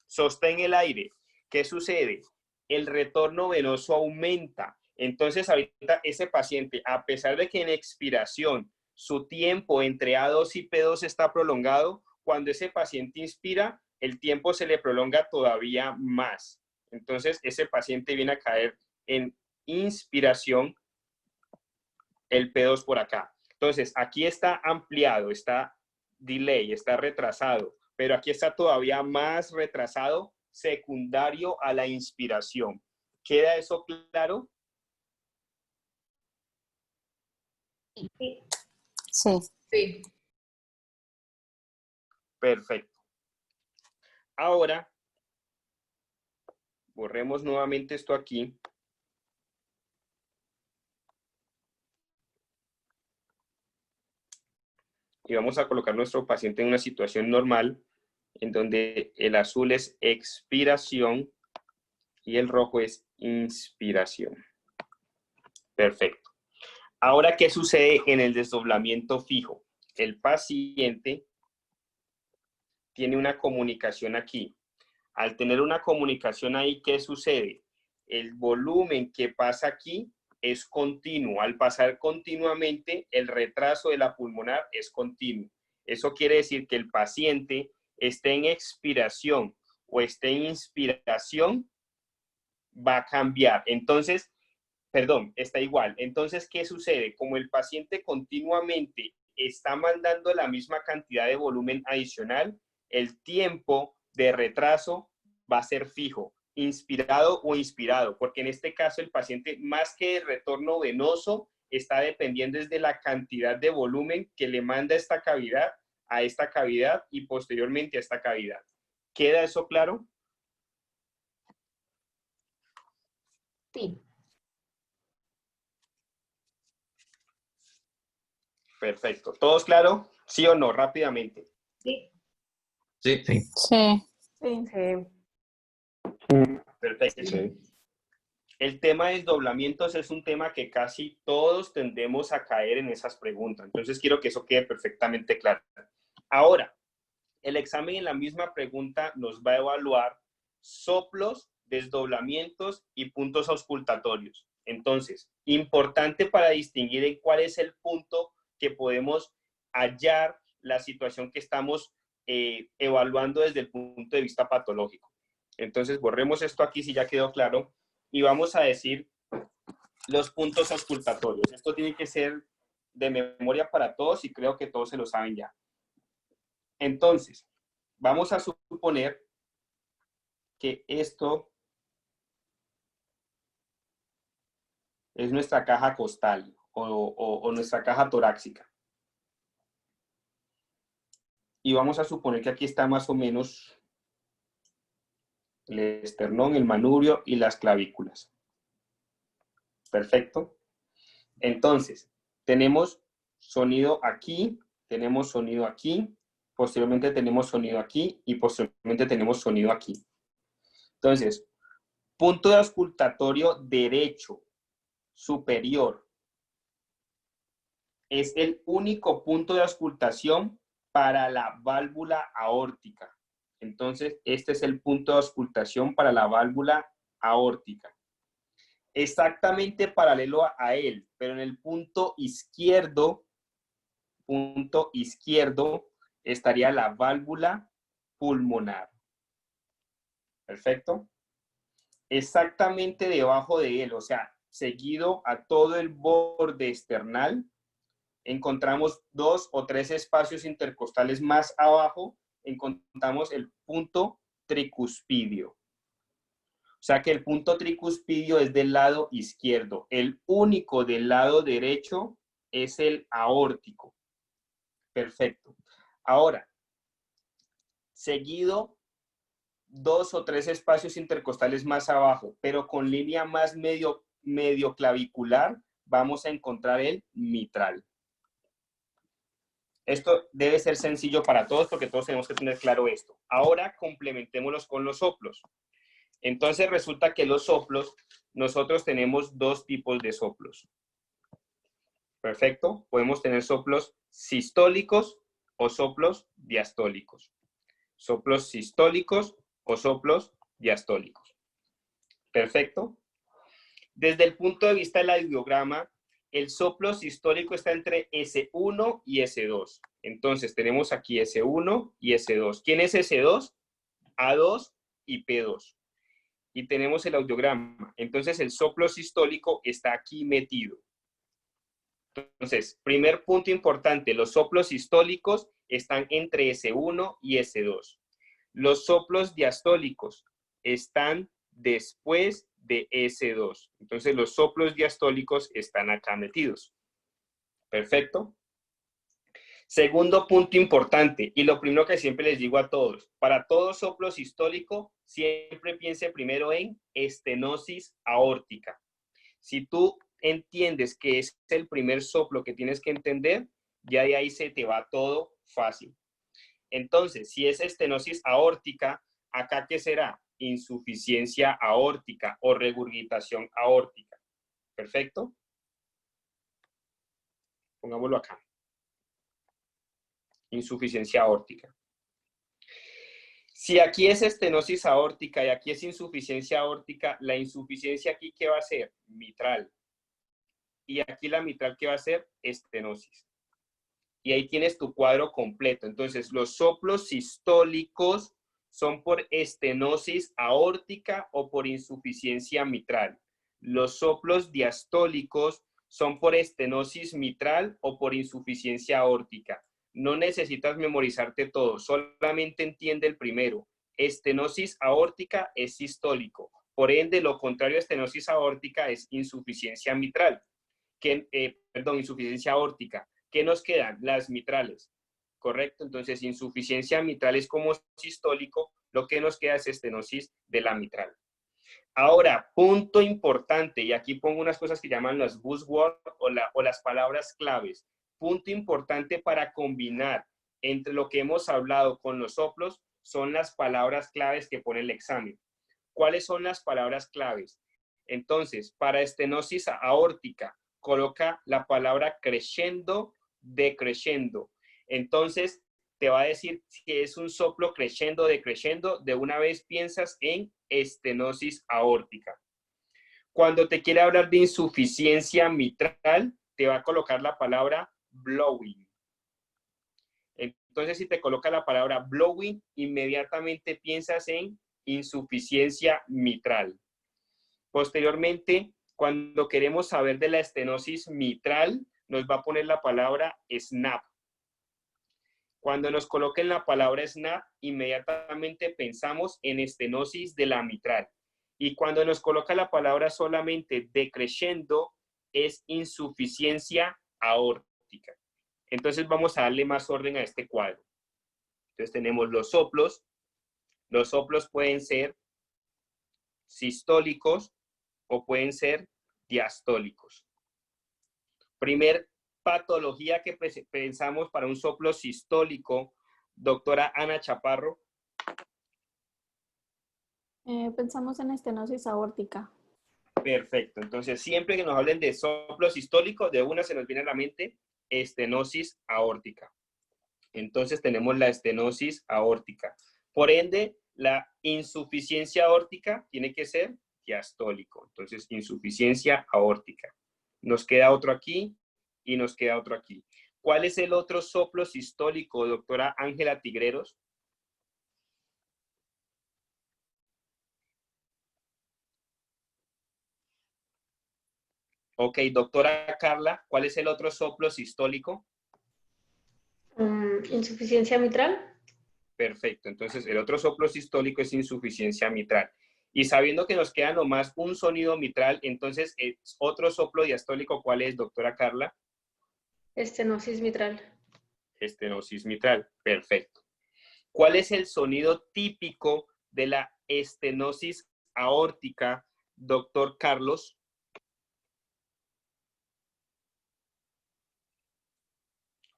sostén el aire. ¿Qué sucede? El retorno venoso aumenta. Entonces, ahorita ese paciente, a pesar de que en expiración su tiempo entre A2 y P2 está prolongado, cuando ese paciente inspira, el tiempo se le prolonga todavía más. Entonces, ese paciente viene a caer en inspiración, el P2 por acá. Entonces, aquí está ampliado, está delay, está retrasado, pero aquí está todavía más retrasado, secundario a la inspiración. ¿Queda eso claro? Sí. Perfecto. Ahora, borremos nuevamente esto aquí. Y vamos a colocar a nuestro paciente en una situación normal, en donde el azul es expiración y el rojo es inspiración. Perfecto. Ahora, ¿qué sucede en el desdoblamiento fijo? El paciente tiene una comunicación aquí. Al tener una comunicación ahí, ¿qué sucede? El volumen que pasa aquí es continuo. Al pasar continuamente, el retraso de la pulmonar es continuo. Eso quiere decir que el paciente esté en expiración o esté en inspiración, va a cambiar. Entonces, perdón, está igual. Entonces, ¿qué sucede? Como el paciente continuamente está mandando la misma cantidad de volumen adicional, el tiempo de retraso va a ser fijo, inspirado o inspirado, porque en este caso el paciente, más que el retorno venoso, está dependiendo desde la cantidad de volumen que le manda esta cavidad a esta cavidad y posteriormente a esta cavidad. ¿Queda eso claro? Sí. Perfecto. ¿Todos claro? ¿Sí o no? Rápidamente. Sí. Sí. Sí. Sí. Perfecto. El tema de desdoblamientos es un tema que casi todos tendemos a caer en esas preguntas. Entonces quiero que eso quede perfectamente claro. Ahora, el examen en la misma pregunta nos va a evaluar soplos, desdoblamientos y puntos auscultatorios. Entonces, importante para distinguir en cuál es el punto que podemos hallar la situación que estamos evaluando desde el punto de vista patológico. Entonces, borremos esto aquí si ya quedó claro y vamos a decir los puntos auscultatorios. Esto tiene que ser de memoria para todos y creo que todos se lo saben ya. Entonces, vamos a suponer que esto es nuestra caja costal o nuestra caja torácica. Y vamos a suponer que aquí está más o menos el esternón, el manubrio y las clavículas. Perfecto. Entonces, tenemos sonido aquí, tenemos sonido aquí, posteriormente tenemos sonido aquí y posteriormente tenemos sonido aquí. Entonces, punto de auscultatorio derecho superior es el único punto de auscultación para la válvula aórtica. Entonces, este es el punto de auscultación para la válvula aórtica. Exactamente paralelo a él, pero en el punto izquierdo estaría la válvula pulmonar. Perfecto. Exactamente debajo de él, o sea, seguido a todo el borde external, encontramos 2 o 3 espacios intercostales más abajo, encontramos el punto tricuspidio. O sea que el punto tricuspidio es del lado izquierdo. El único del lado derecho es el aórtico. Perfecto. Ahora, seguido 2 o 3 espacios intercostales más abajo, pero con línea más medio clavicular, vamos a encontrar el mitral. Esto debe ser sencillo para todos porque todos tenemos que tener claro esto. Ahora complementémoslos con los soplos. Entonces resulta que los soplos, nosotros tenemos 2 tipos de soplos. Perfecto. Podemos tener soplos sistólicos o soplos diastólicos. Soplos sistólicos o soplos diastólicos. Perfecto. Desde el punto de vista del audiograma, el soplo sistólico está entre S1 y S2. Entonces tenemos aquí S1 y S2. ¿Quién es S2? A2 y P2. Y tenemos el audiograma. Entonces el soplo sistólico está aquí metido. Entonces, primer punto importante, los soplos sistólicos están entre S1 y S2. Los soplos diastólicos están después de S2. Entonces, los soplos diastólicos están acá metidos. Perfecto. Segundo punto importante, y lo primero que siempre les digo a todos, para todo soplo sistólico, siempre piense primero en estenosis aórtica. Si tú entiendes que es el primer soplo que tienes que entender, ya de ahí se te va todo fácil. Entonces, si es estenosis aórtica, ¿acá qué será? Insuficiencia aórtica o regurgitación aórtica. ¿Perfecto? Pongámoslo acá. Insuficiencia aórtica. Si aquí es estenosis aórtica y aquí es insuficiencia aórtica, la insuficiencia aquí, ¿qué va a ser? Mitral. Y aquí la mitral, ¿qué va a ser? Estenosis. Y ahí tienes tu cuadro completo. Entonces, los soplos sistólicos son por estenosis aórtica o por insuficiencia mitral. Los soplos diastólicos son por estenosis mitral o por insuficiencia aórtica. No necesitas memorizarte todo, solamente entiende el primero. Estenosis aórtica es sistólico. Por ende, lo contrario a estenosis aórtica es insuficiencia mitral. Insuficiencia aórtica. ¿Qué nos quedan? Las mitrales. ¿Correcto? Entonces, insuficiencia mitral es como sistólico, lo que nos queda es estenosis de la mitral. Ahora, punto importante, y aquí pongo unas cosas que llaman los buzzwords o las palabras claves. Punto importante para combinar entre lo que hemos hablado con los soplos son las palabras claves que pone el examen. ¿Cuáles son las palabras claves? Entonces, para estenosis aórtica, coloca la palabra crescendo, decreciendo. Entonces, te va a decir que es un soplo crescendo, decreciendo. De una vez piensas en estenosis aórtica. Cuando te quiere hablar de insuficiencia mitral, te va a colocar la palabra blowing. Entonces, si te coloca la palabra blowing, inmediatamente piensas en insuficiencia mitral. Posteriormente, cuando queremos saber de la estenosis mitral, nos va a poner la palabra SNAP. Cuando nos coloquen la palabra SNAP, inmediatamente pensamos en estenosis de la mitral. Y cuando nos coloca la palabra solamente decreciendo, es insuficiencia aórtica. Entonces vamos a darle más orden a este cuadro. Entonces tenemos los soplos. Los soplos pueden ser sistólicos o pueden ser diastólicos. Primer patología que pensamos para un soplo sistólico, doctora Ana Chaparro. Pensamos en estenosis aórtica. Perfecto. Entonces, siempre que nos hablen de soplo sistólico, de una se nos viene a la mente estenosis aórtica. Entonces, tenemos la estenosis aórtica. Por ende, la insuficiencia aórtica tiene que ser diastólico. Entonces, insuficiencia aórtica. Nos queda otro aquí y nos queda otro aquí. ¿Cuál es el otro soplo sistólico, doctora Ángela Tigreros? Ok, doctora Carla, ¿cuál es el otro soplo sistólico? Insuficiencia mitral. Perfecto, entonces el otro soplo sistólico es insuficiencia mitral. Y sabiendo que nos queda nomás un sonido mitral, entonces otro soplo diastólico, ¿cuál es, doctora Carla? Estenosis mitral. Estenosis mitral, perfecto. ¿Cuál es el sonido típico de la estenosis aórtica, doctor Carlos?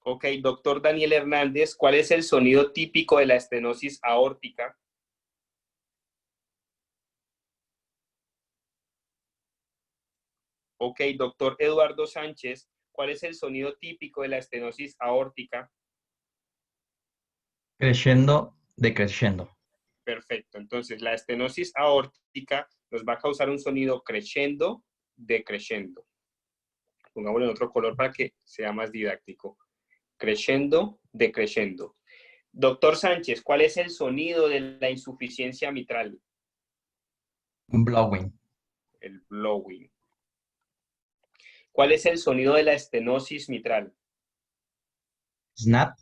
Ok, doctor Daniel Hernández, ¿cuál es el sonido típico de la estenosis aórtica? Ok, doctor Eduardo Sánchez, ¿cuál es el sonido típico de la estenosis aórtica? Crescendo, decreciendo. Perfecto, entonces la estenosis aórtica nos va a causar un sonido crescendo, decreciendo. Pongámoslo en otro color para que sea más didáctico. Crescendo, decreciendo. Doctor Sánchez, ¿cuál es el sonido de la insuficiencia mitral? Blowing. El blowing. ¿Cuál es el sonido de la estenosis mitral? Snap.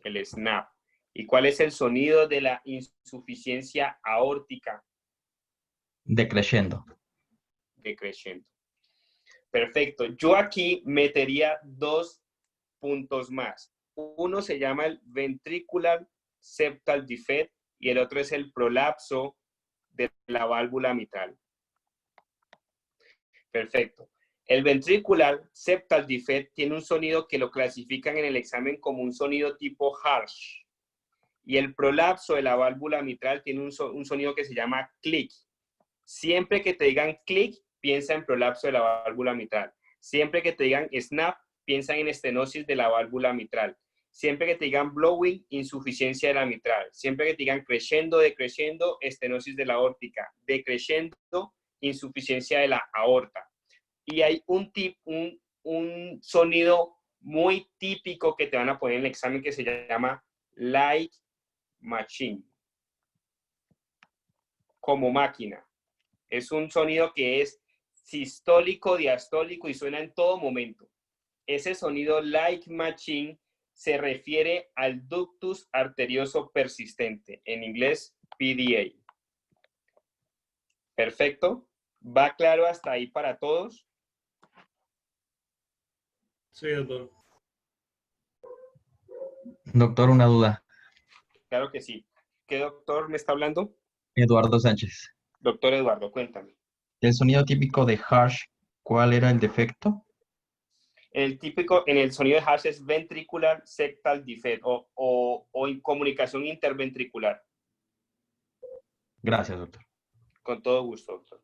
El snap. ¿Y cuál es el sonido de la insuficiencia aórtica? Decreciendo. Decreciendo. Perfecto. Yo aquí metería dos puntos más. Uno se llama el ventricular septal defect y el otro es el prolapso de la válvula mitral. Perfecto. El ventricular septal defect tiene un sonido que lo clasifican en el examen como un sonido tipo harsh. Y el prolapso de la válvula mitral tiene un sonido que se llama click. Siempre que te digan click, piensa en prolapso de la válvula mitral. Siempre que te digan snap, piensa en estenosis de la válvula mitral. Siempre que te digan blowing, insuficiencia de la mitral. Siempre que te digan crescendo, decreciendo, estenosis de la aórtica. Decreciendo, insuficiencia de la aorta. Y hay un sonido muy típico que te van a poner en el examen que se llama like machine. Como máquina. Es un sonido que es sistólico, diastólico y suena en todo momento. Ese sonido like machine se refiere al ductus arterioso persistente, en inglés PDA. Perfecto. ¿Va claro hasta ahí para todos? Sí, doctor. Doctor, una duda. Claro que sí. ¿Qué doctor me está hablando? Eduardo Sánchez. Doctor Eduardo, cuéntame. El sonido típico de harsh, ¿cuál era el defecto? En el sonido de harsh es ventricular septal defect o en comunicación interventricular. Gracias, doctor. Con todo gusto, doctor.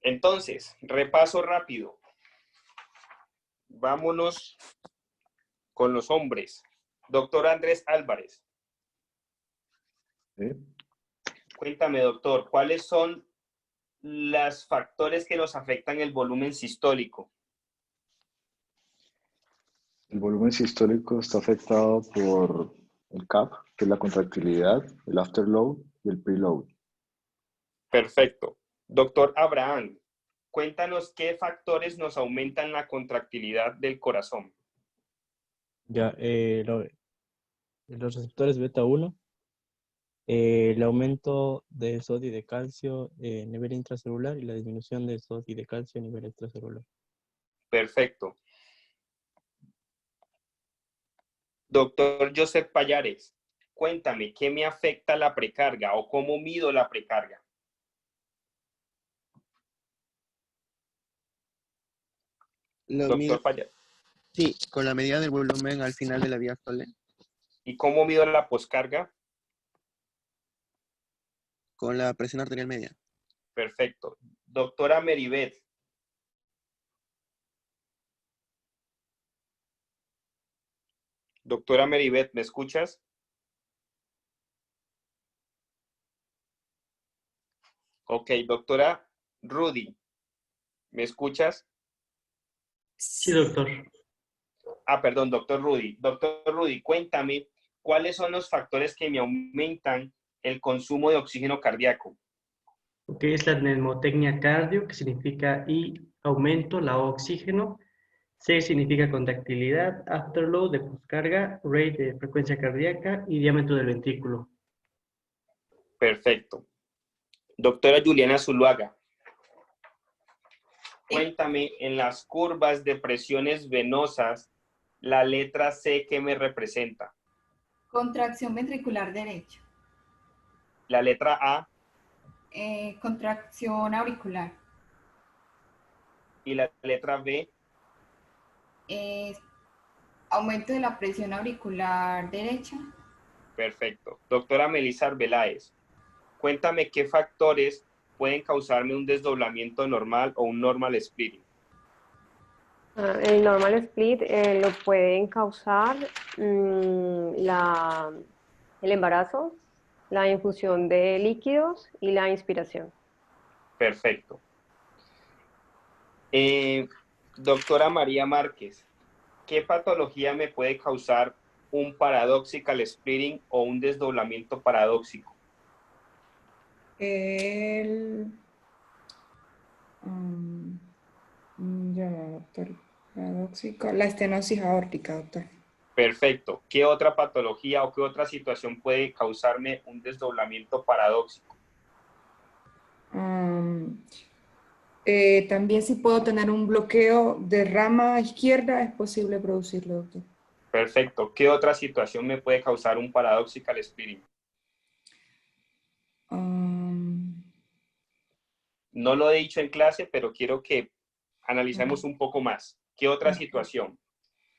Entonces, repaso rápido. Vámonos con los hombres. Doctor Andrés Álvarez. ¿Sí? Cuéntame, doctor, ¿cuáles son los factores que nos afectan el volumen sistólico? El volumen sistólico está afectado por el CAP, que es la contractilidad, el afterload y el preload. Perfecto. Doctor Abraham, cuéntanos qué factores nos aumentan la contractilidad del corazón. Ya, los receptores beta 1, el aumento de sodio y de calcio a nivel intracelular y la disminución de sodio y de calcio a nivel extracelular. Perfecto. Doctor Joseph Payares, cuéntame, ¿qué me afecta la precarga o cómo mido la precarga? Doctor Payares. Sí, con la medida del volumen al final de la vía Cole. ¿Y cómo mido la poscarga? Con la presión arterial media. Perfecto. Doctora Meribeth. Doctora Meribeth, ¿me escuchas? Ok, doctora Rudy, ¿me escuchas? Sí, doctor. Ah, perdón, doctor Rudy. Doctor Rudy, cuéntame, ¿cuáles son los factores que me aumentan el consumo de oxígeno cardíaco? Ok, es la pneumotecnia cardio, que significa I, aumento, la O, oxígeno. C significa contractilidad, afterload de poscarga, rate de frecuencia cardíaca y diámetro del ventrículo. Perfecto. Doctora Juliana Zuluaga, cuéntame, en las curvas de presiones venosas, la letra C, ¿qué me representa? Contracción ventricular derecha. La letra A. Contracción auricular. Y la letra B. Aumento de la presión auricular derecha. Perfecto. Doctora Melissa Arbeláez, cuéntame qué factores pueden causarme un desdoblamiento normal o un normal splitting. El normal split lo pueden causar el embarazo, la infusión de líquidos y la inspiración. Perfecto. Doctora María Márquez, ¿qué patología me puede causar un paradoxical splitting o un desdoblamiento paradóxico? Doctor. Paradóxico. La estenosis aórtica, doctor. Perfecto. ¿Qué otra patología o qué otra situación puede causarme un desdoblamiento paradóxico? También si puedo tener un bloqueo de rama izquierda, es posible producirlo, doctor. Perfecto. ¿Qué otra situación me puede causar un paradoxical splitting? No lo he dicho en clase, pero quiero que analicemos un poco más. ¿Qué otra situación?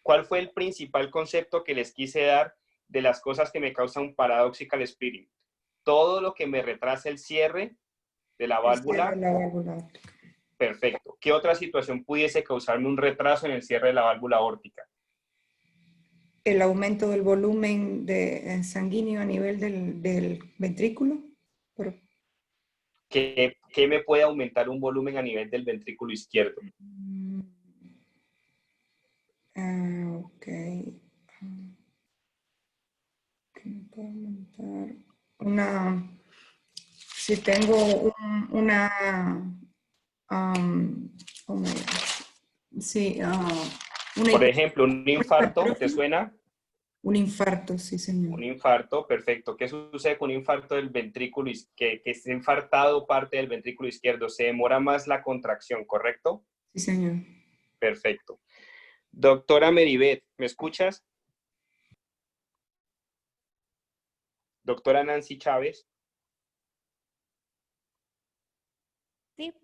¿Cuál fue el principal concepto que les quise dar de las cosas que me causan un paradoxical splitting? Todo lo que me retrasa el cierre de la válvula. El cierre de la válvula aórtica. Perfecto. ¿Qué otra situación pudiese causarme un retraso en el cierre de la válvula aórtica? El aumento del volumen sanguíneo a nivel del ventrículo. ¿Qué me puede aumentar un volumen a nivel del ventrículo izquierdo? Ok. ¿Qué me puede aumentar? Si tengo por ejemplo, un infarto, ¿te suena? Un infarto, sí, señor. Un infarto, perfecto. ¿Qué sucede con un infarto del ventrículo que esté infartado parte del ventrículo izquierdo? Se demora más la contracción, ¿correcto? Sí, señor. Perfecto. Doctora Meribeth, ¿me escuchas? Doctora Nancy Chávez. Sí.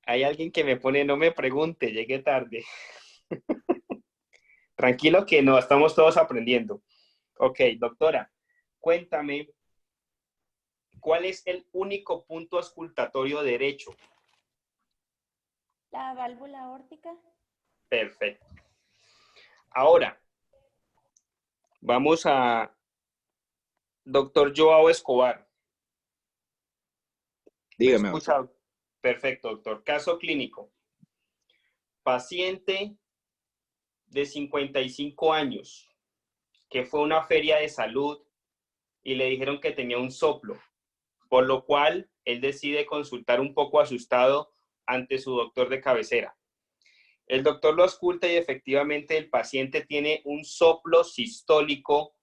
Hay alguien que me pone, no me pregunte, llegué tarde. Tranquilo que no, estamos todos aprendiendo. Ok, doctora, cuéntame, ¿cuál es el único punto auscultatorio derecho? La válvula aórtica. Perfecto. Ahora, vamos a doctor Joao Escobar. Dígame. ¿Me escucha? Perfecto, doctor. Caso clínico. Paciente de 55 años que fue a una feria de salud y le dijeron que tenía un soplo, por lo cual él decide consultar un poco asustado ante su doctor de cabecera. El doctor lo ausculta y efectivamente el paciente tiene un soplo sistólico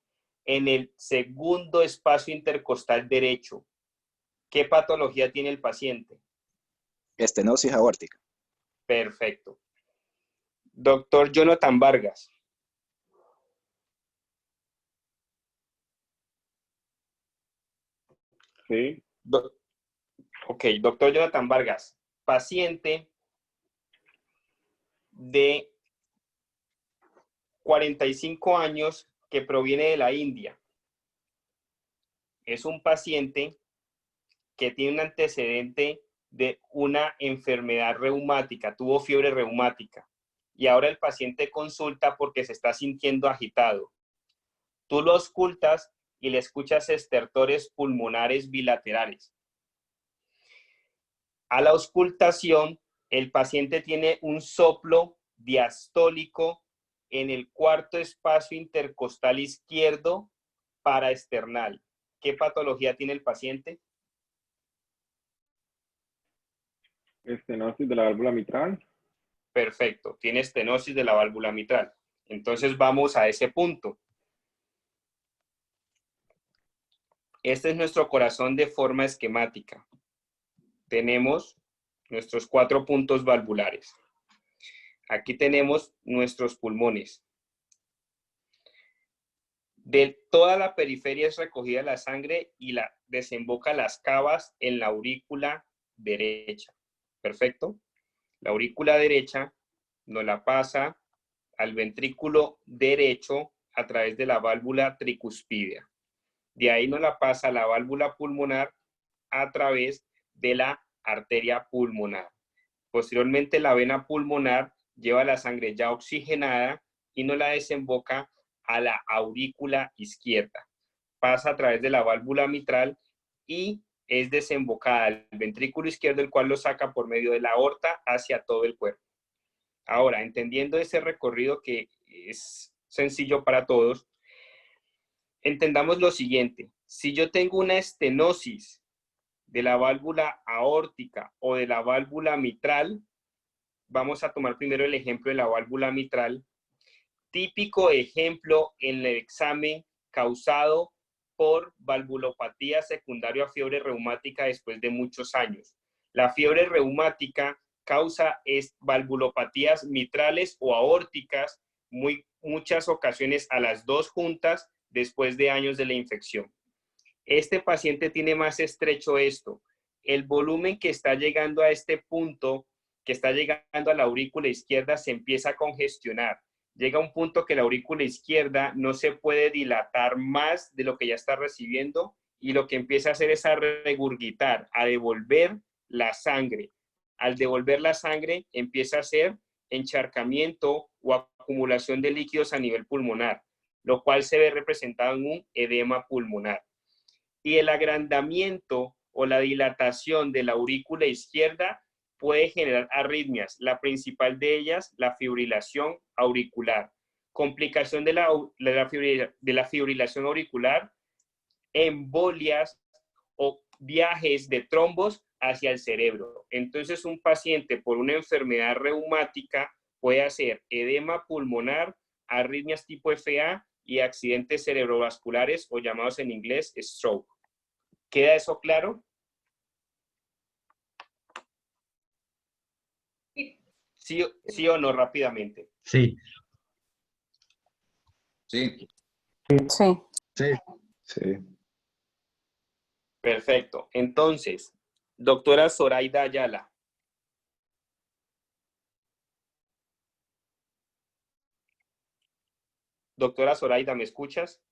en el segundo espacio intercostal derecho. ¿Qué patología tiene el paciente? Estenosis aórtica. Perfecto. Doctor Jonathan Vargas. Sí. Ok, doctor Jonathan Vargas. Paciente de 45 años que proviene de la India. Es un paciente que tiene un antecedente de una enfermedad reumática, tuvo fiebre reumática, y ahora el paciente consulta porque se está sintiendo agitado. Tú lo auscultas y le escuchas estertores pulmonares bilaterales. A la auscultación, el paciente tiene un soplo diastólico en el cuarto espacio intercostal izquierdo paraesternal. ¿Qué patología tiene el paciente? Estenosis de la válvula mitral. Perfecto, tiene estenosis de la válvula mitral. Entonces vamos a ese punto. Este es nuestro corazón de forma esquemática. Tenemos nuestros 4 puntos valvulares. Aquí tenemos nuestros pulmones. De toda la periferia es recogida la sangre y la desemboca las cavas en la aurícula derecha. Perfecto. La aurícula derecha nos la pasa al ventrículo derecho a través de la válvula tricuspidea. De ahí nos la pasa a la válvula pulmonar a través de la arteria pulmonar. Posteriormente, la vena pulmonar lleva la sangre ya oxigenada y nos la desemboca a la aurícula izquierda. Pasa a través de la válvula mitral y es desembocada al ventrículo izquierdo, el cual lo saca por medio de la aorta hacia todo el cuerpo. Ahora, entendiendo ese recorrido que es sencillo para todos, entendamos lo siguiente. Si yo tengo una estenosis de la válvula aórtica o de la válvula mitral, vamos a tomar primero el ejemplo de la válvula mitral. Típico ejemplo en el examen causado por valvulopatía secundaria a fiebre reumática después de muchos años. La fiebre reumática causa valvulopatías mitrales o aórticas, muchas ocasiones a las dos juntas después de años de la infección. Este paciente tiene más estrecho esto. El volumen que está llegando a este punto, que está llegando a la aurícula izquierda, se empieza a congestionar. Llega un punto que la aurícula izquierda no se puede dilatar más de lo que ya está recibiendo y lo que empieza a hacer es a regurgitar, a devolver la sangre. Al devolver la sangre empieza a hacer encharcamiento o acumulación de líquidos a nivel pulmonar, lo cual se ve representado en un edema pulmonar. Y el agrandamiento o la dilatación de la aurícula izquierda puede generar arritmias, la principal de ellas, la fibrilación auricular. Complicación de la fibrilación auricular, embolias o viajes de trombos hacia el cerebro. Entonces, un paciente por una enfermedad reumática puede hacer edema pulmonar, arritmias tipo FA y accidentes cerebrovasculares o llamados en inglés stroke. ¿Queda eso claro? Sí o no, rápidamente. Sí. Sí. Sí. Sí. Sí. Perfecto. Entonces, Doctora Zoraida Ayala. Doctora Zoraida, ¿me escuchas?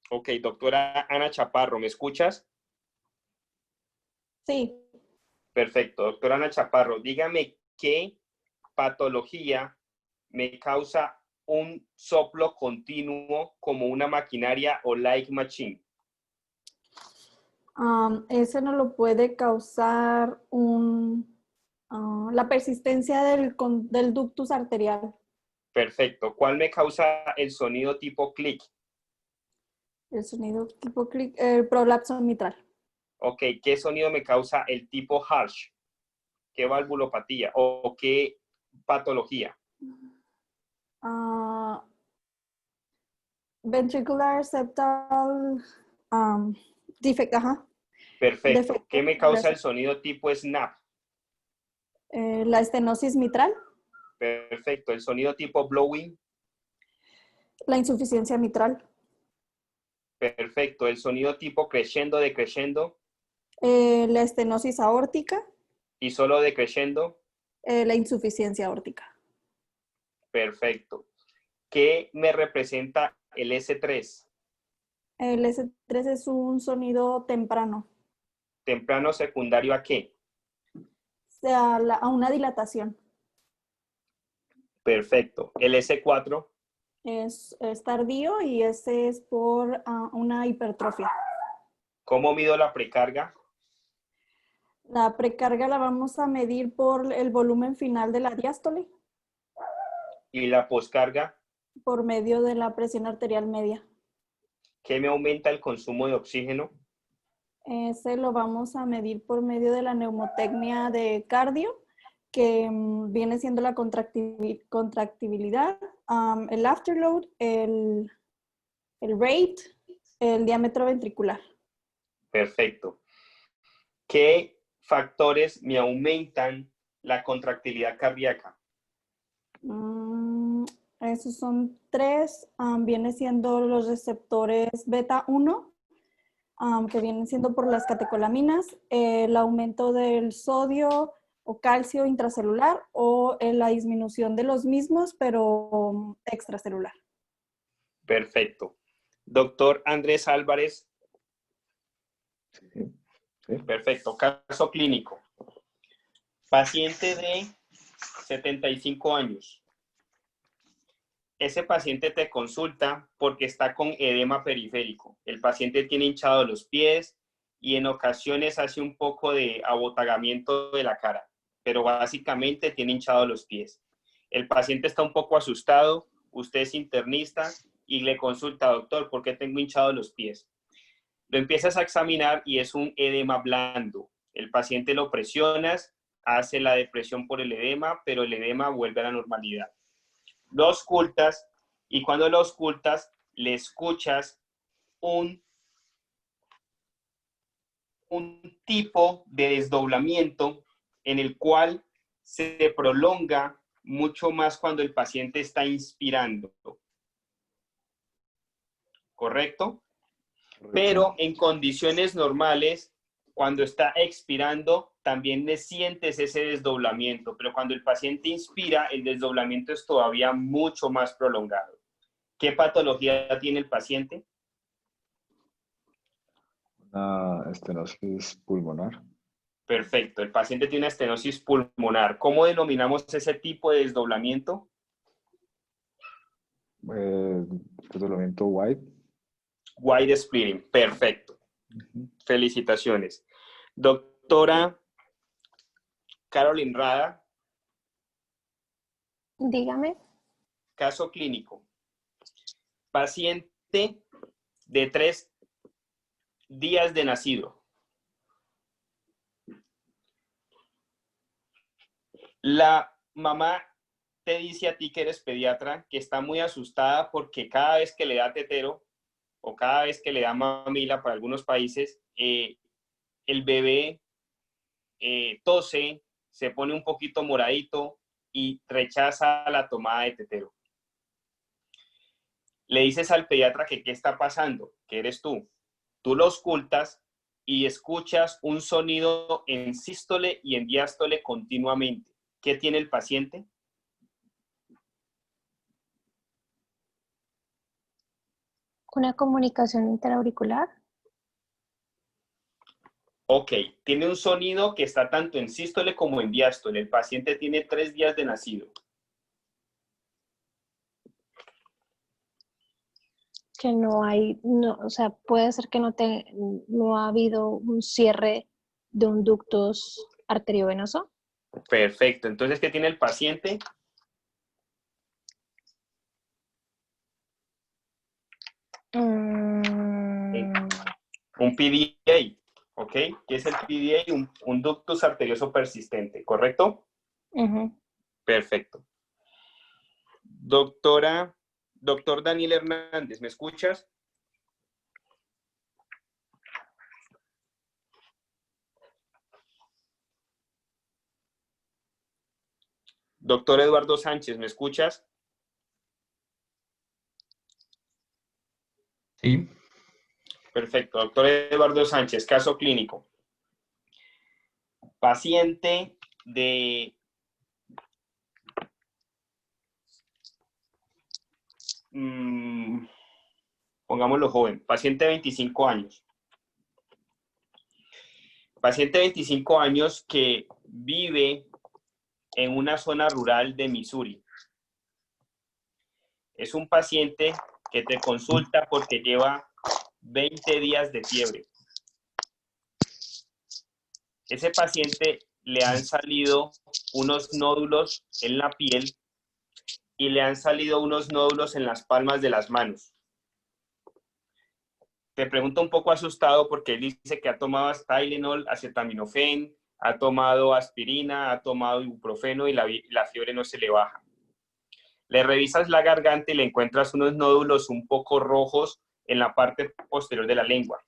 Ok, doctora Ana Chaparro, ¿me escuchas? Sí. Perfecto. Doctora Ana Chaparro, dígame qué patología me causa un soplo continuo como una maquinaria o like machine. Ese no lo puede causar la persistencia del ductus arterial. Perfecto. ¿Cuál me causa el sonido tipo clic? El sonido tipo clic, el prolapso mitral. Ok, ¿qué sonido me causa el tipo harsh? ¿Qué valvulopatía o qué patología? Ventricular septal defect, ajá. Perfecto. Defecto ¿Qué me causa el sonido tipo snap? La estenosis mitral. Perfecto. ¿El sonido tipo blowing? La insuficiencia mitral. Perfecto. ¿El sonido tipo crescendo, decreciendo? La estenosis aórtica. ¿Y solo decreciendo? La insuficiencia aórtica. Perfecto. ¿Qué me representa el S3? El S3 es un sonido temprano. ¿Temprano secundario a qué? A una dilatación. Perfecto. ¿El S4? Es tardío y ese es por una hipertrofia. ¿Cómo mido la precarga? La precarga la vamos a medir por el volumen final de la diástole. ¿Y la poscarga? Por medio de la presión arterial media. ¿Qué me aumenta el consumo de oxígeno? Ese lo vamos a medir por medio de la neumotecnia de cardio, que viene siendo la contractibilidad, el afterload, el rate, el diámetro ventricular. Perfecto. ¿Qué factores me aumentan la contractilidad cardíaca? Esos son 3. Viene siendo los receptores beta 1, que vienen siendo por las catecolaminas, el aumento del sodio o calcio intracelular o la disminución de los mismos, pero extracelular. Perfecto. Doctor Andrés Álvarez. Sí. Perfecto. Caso clínico. Paciente de 75 años. Ese paciente te consulta porque está con edema periférico. El paciente tiene hinchado los pies y en ocasiones hace un poco de abotagamiento de la cara, pero básicamente tiene hinchado los pies. El paciente está un poco asustado, usted es internista y le consulta, doctor, ¿por qué tengo hinchado los pies? Lo empiezas a examinar y es un edema blando. El paciente lo presionas, hace la depresión por el edema, pero el edema vuelve a la normalidad. Lo auscultas y cuando lo auscultas le escuchas un tipo de desdoblamiento en el cual se prolonga mucho más cuando el paciente está inspirando. ¿Correcto? Pero en condiciones normales, cuando está expirando, también le sientes ese desdoblamiento, pero cuando el paciente inspira, el desdoblamiento es todavía mucho más prolongado. ¿Qué patología tiene el paciente? Una estenosis pulmonar. Perfecto, el paciente tiene una estenosis pulmonar. ¿Cómo denominamos ese tipo de desdoblamiento? Desdoblamiento wide. Wide splitting, perfecto. Felicitaciones. Doctora Carolyn Rada. Dígame. Caso clínico. Paciente de 3 días de nacido. La mamá te dice a ti que eres pediatra que está muy asustada porque cada vez que le da tetero o cada vez que le da mamila para algunos países, el bebé tose, se pone un poquito moradito y rechaza la tomada de tetero. Le dices al pediatra que qué está pasando, que eres tú. Tú lo auscultas y escuchas un sonido en sístole y en diástole continuamente. ¿Qué tiene el paciente? Una comunicación interauricular. Ok, tiene un sonido que está tanto en sístole como en diástole. El paciente tiene 3 días de nacido. Que no hay, no, o sea, puede ser que no ha habido un cierre de un ductus arteriovenoso. Perfecto. Entonces, ¿qué tiene el paciente? Un PDA, ¿ok? ¿Qué es el PDA? Un ductus arterioso persistente, ¿correcto? Perfecto. Doctor Daniel Hernández, ¿me escuchas? Doctor Eduardo Sánchez, ¿me escuchas? Sí. Perfecto. Doctor Eduardo Sánchez, caso clínico. Paciente de... pongámoslo joven. Paciente de 25 años. Paciente de 25 años que vive en una zona rural de Missouri. Es un paciente que te consulta porque lleva 20 días de fiebre. Ese paciente le han salido unos nódulos en la piel y le han salido unos nódulos en las palmas de las manos. Te pregunto un poco asustado porque él dice que ha tomado Tylenol, acetaminofén, ha tomado aspirina, ha tomado ibuprofeno y la fiebre no se le baja. Le revisas la garganta y le encuentras unos nódulos un poco rojos en la parte posterior de la lengua.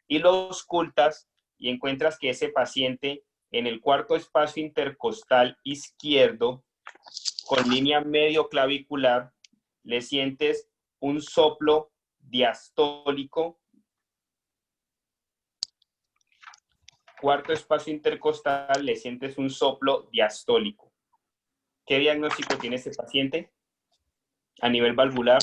Y lo auscultas y encuentras que ese paciente en el cuarto espacio intercostal izquierdo, con línea medio clavicular, le sientes un soplo diastólico. Cuarto espacio intercostal, le sientes un soplo diastólico. ¿Qué diagnóstico tiene este paciente a nivel valvular?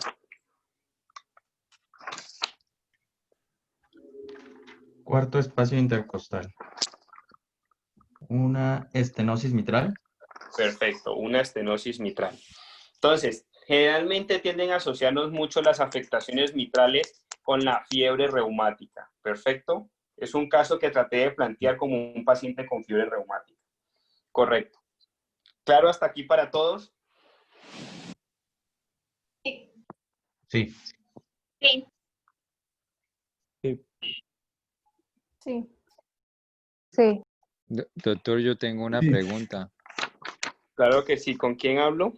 Cuarto espacio intercostal. Una estenosis mitral. Perfecto, una estenosis mitral. Entonces, generalmente tienden a asociarnos mucho las afectaciones mitrales con la fiebre reumática. Perfecto. Es un caso que traté de plantear como un paciente con fiebre reumática. Correcto. ¿Claro hasta aquí para todos? Sí. Sí. Sí. Sí. Doctor, yo tengo una pregunta. Claro que sí. ¿Con quién hablo?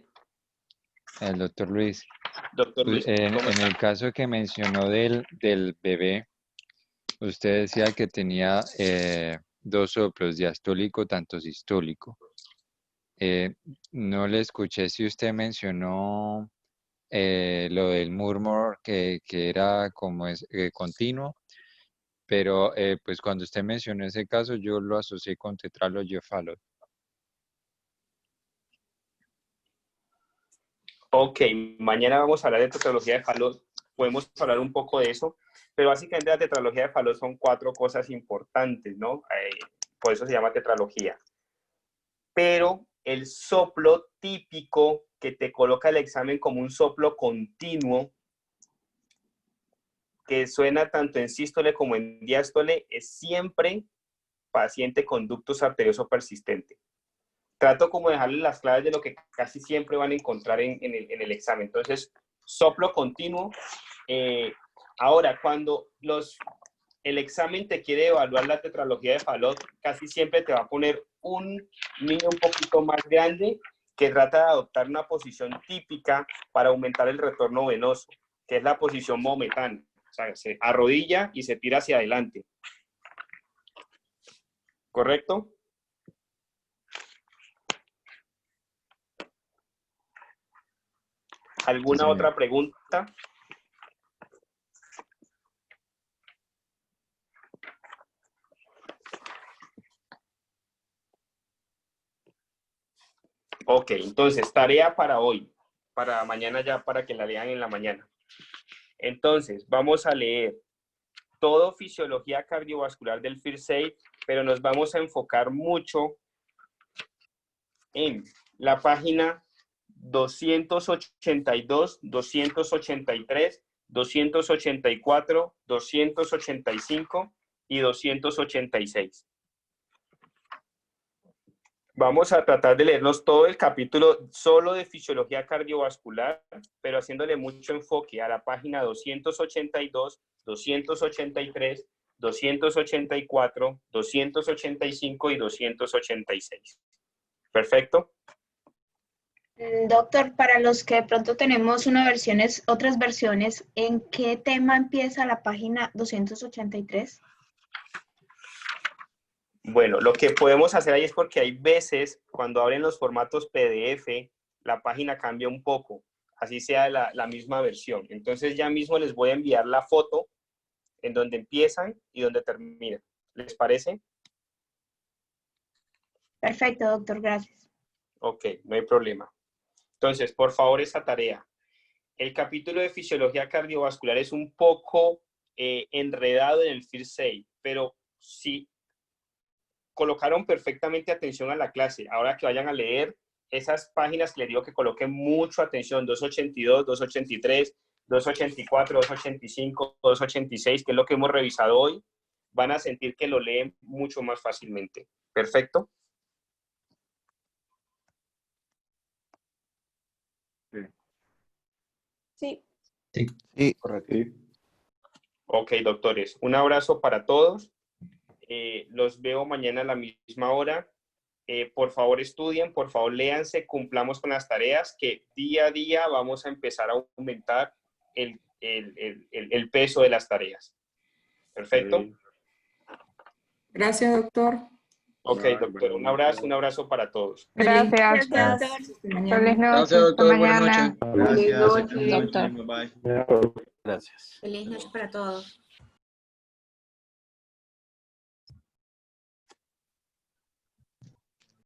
El doctor Luis. Doctor Luis, En ¿cómo está? el caso que mencionó del bebé, usted decía que tenía 2 soplos, diastólico tanto sistólico. No le escuché si usted mencionó lo del murmur que era como continuo, pero pues cuando usted mencionó ese caso yo lo asocié con tetralogiefalo. Ok, mañana vamos a hablar de tetralogía de Fallot. Podemos hablar un poco de eso, pero básicamente la tetralogía de Fallot son 4 cosas importantes, ¿no? Por eso se llama tetralogía. Pero el soplo típico que te coloca el examen como un soplo continuo, que suena tanto en sístole como en diástole, es siempre paciente con ductus arterioso persistente. Trato como de dejarle las claves de lo que casi siempre van a encontrar en el examen. Entonces, soplo continuo. Ahora, cuando el examen te quiere evaluar la tetralogía de Fallot, casi siempre te va a poner un niño un poquito más grande que trata de adoptar una posición típica para aumentar el retorno venoso, que es la posición mahometana. O sea, se arrodilla y se tira hacia adelante. ¿Correcto? ¿Alguna otra pregunta? Ok, entonces, tarea para hoy, para mañana ya, para que la lean en la mañana. Entonces, vamos a leer todo fisiología cardiovascular del First Aid, pero nos vamos a enfocar mucho en la página 282, 283, 284, 285 y 286. Vamos a tratar de leernos todo el capítulo solo de fisiología cardiovascular, pero haciéndole mucho enfoque a la página 282, 283, 284, 285 y 286. ¿Perfecto? Doctor, para los que de pronto tenemos otras versiones, ¿en qué tema empieza la página 283? Bueno, lo que podemos hacer ahí es porque hay veces cuando abren los formatos PDF, la página cambia un poco, así sea la misma versión. Entonces ya mismo les voy a enviar la foto en donde empiezan y donde terminan. ¿Les parece? Perfecto, doctor, gracias. Ok, no hay problema. Entonces, por favor, esa tarea. El capítulo de fisiología cardiovascular es un poco enredado en el First Aid, pero sí colocaron perfectamente atención a la clase. Ahora que vayan a leer esas páginas, les digo que coloquen mucha atención, 282, 283, 284, 285, 286, que es lo que hemos revisado hoy, van a sentir que lo leen mucho más fácilmente. ¿Perfecto? Sí. Sí, correcto. Ok, doctores. Un abrazo para todos. Los veo mañana a la misma hora. Por favor, estudien, por favor, léanse, cumplamos con las tareas, que día a día vamos a empezar a aumentar el peso de las tareas. ¿Perfecto? Gracias, doctor. Ok, doctor. Un abrazo para todos. Gracias. Gracias, Feliz noche. Gracias, doctor. Hasta Buenas mañana. noches. Gracias. Feliz noche. Bye. Gracias. Feliz noche para todos.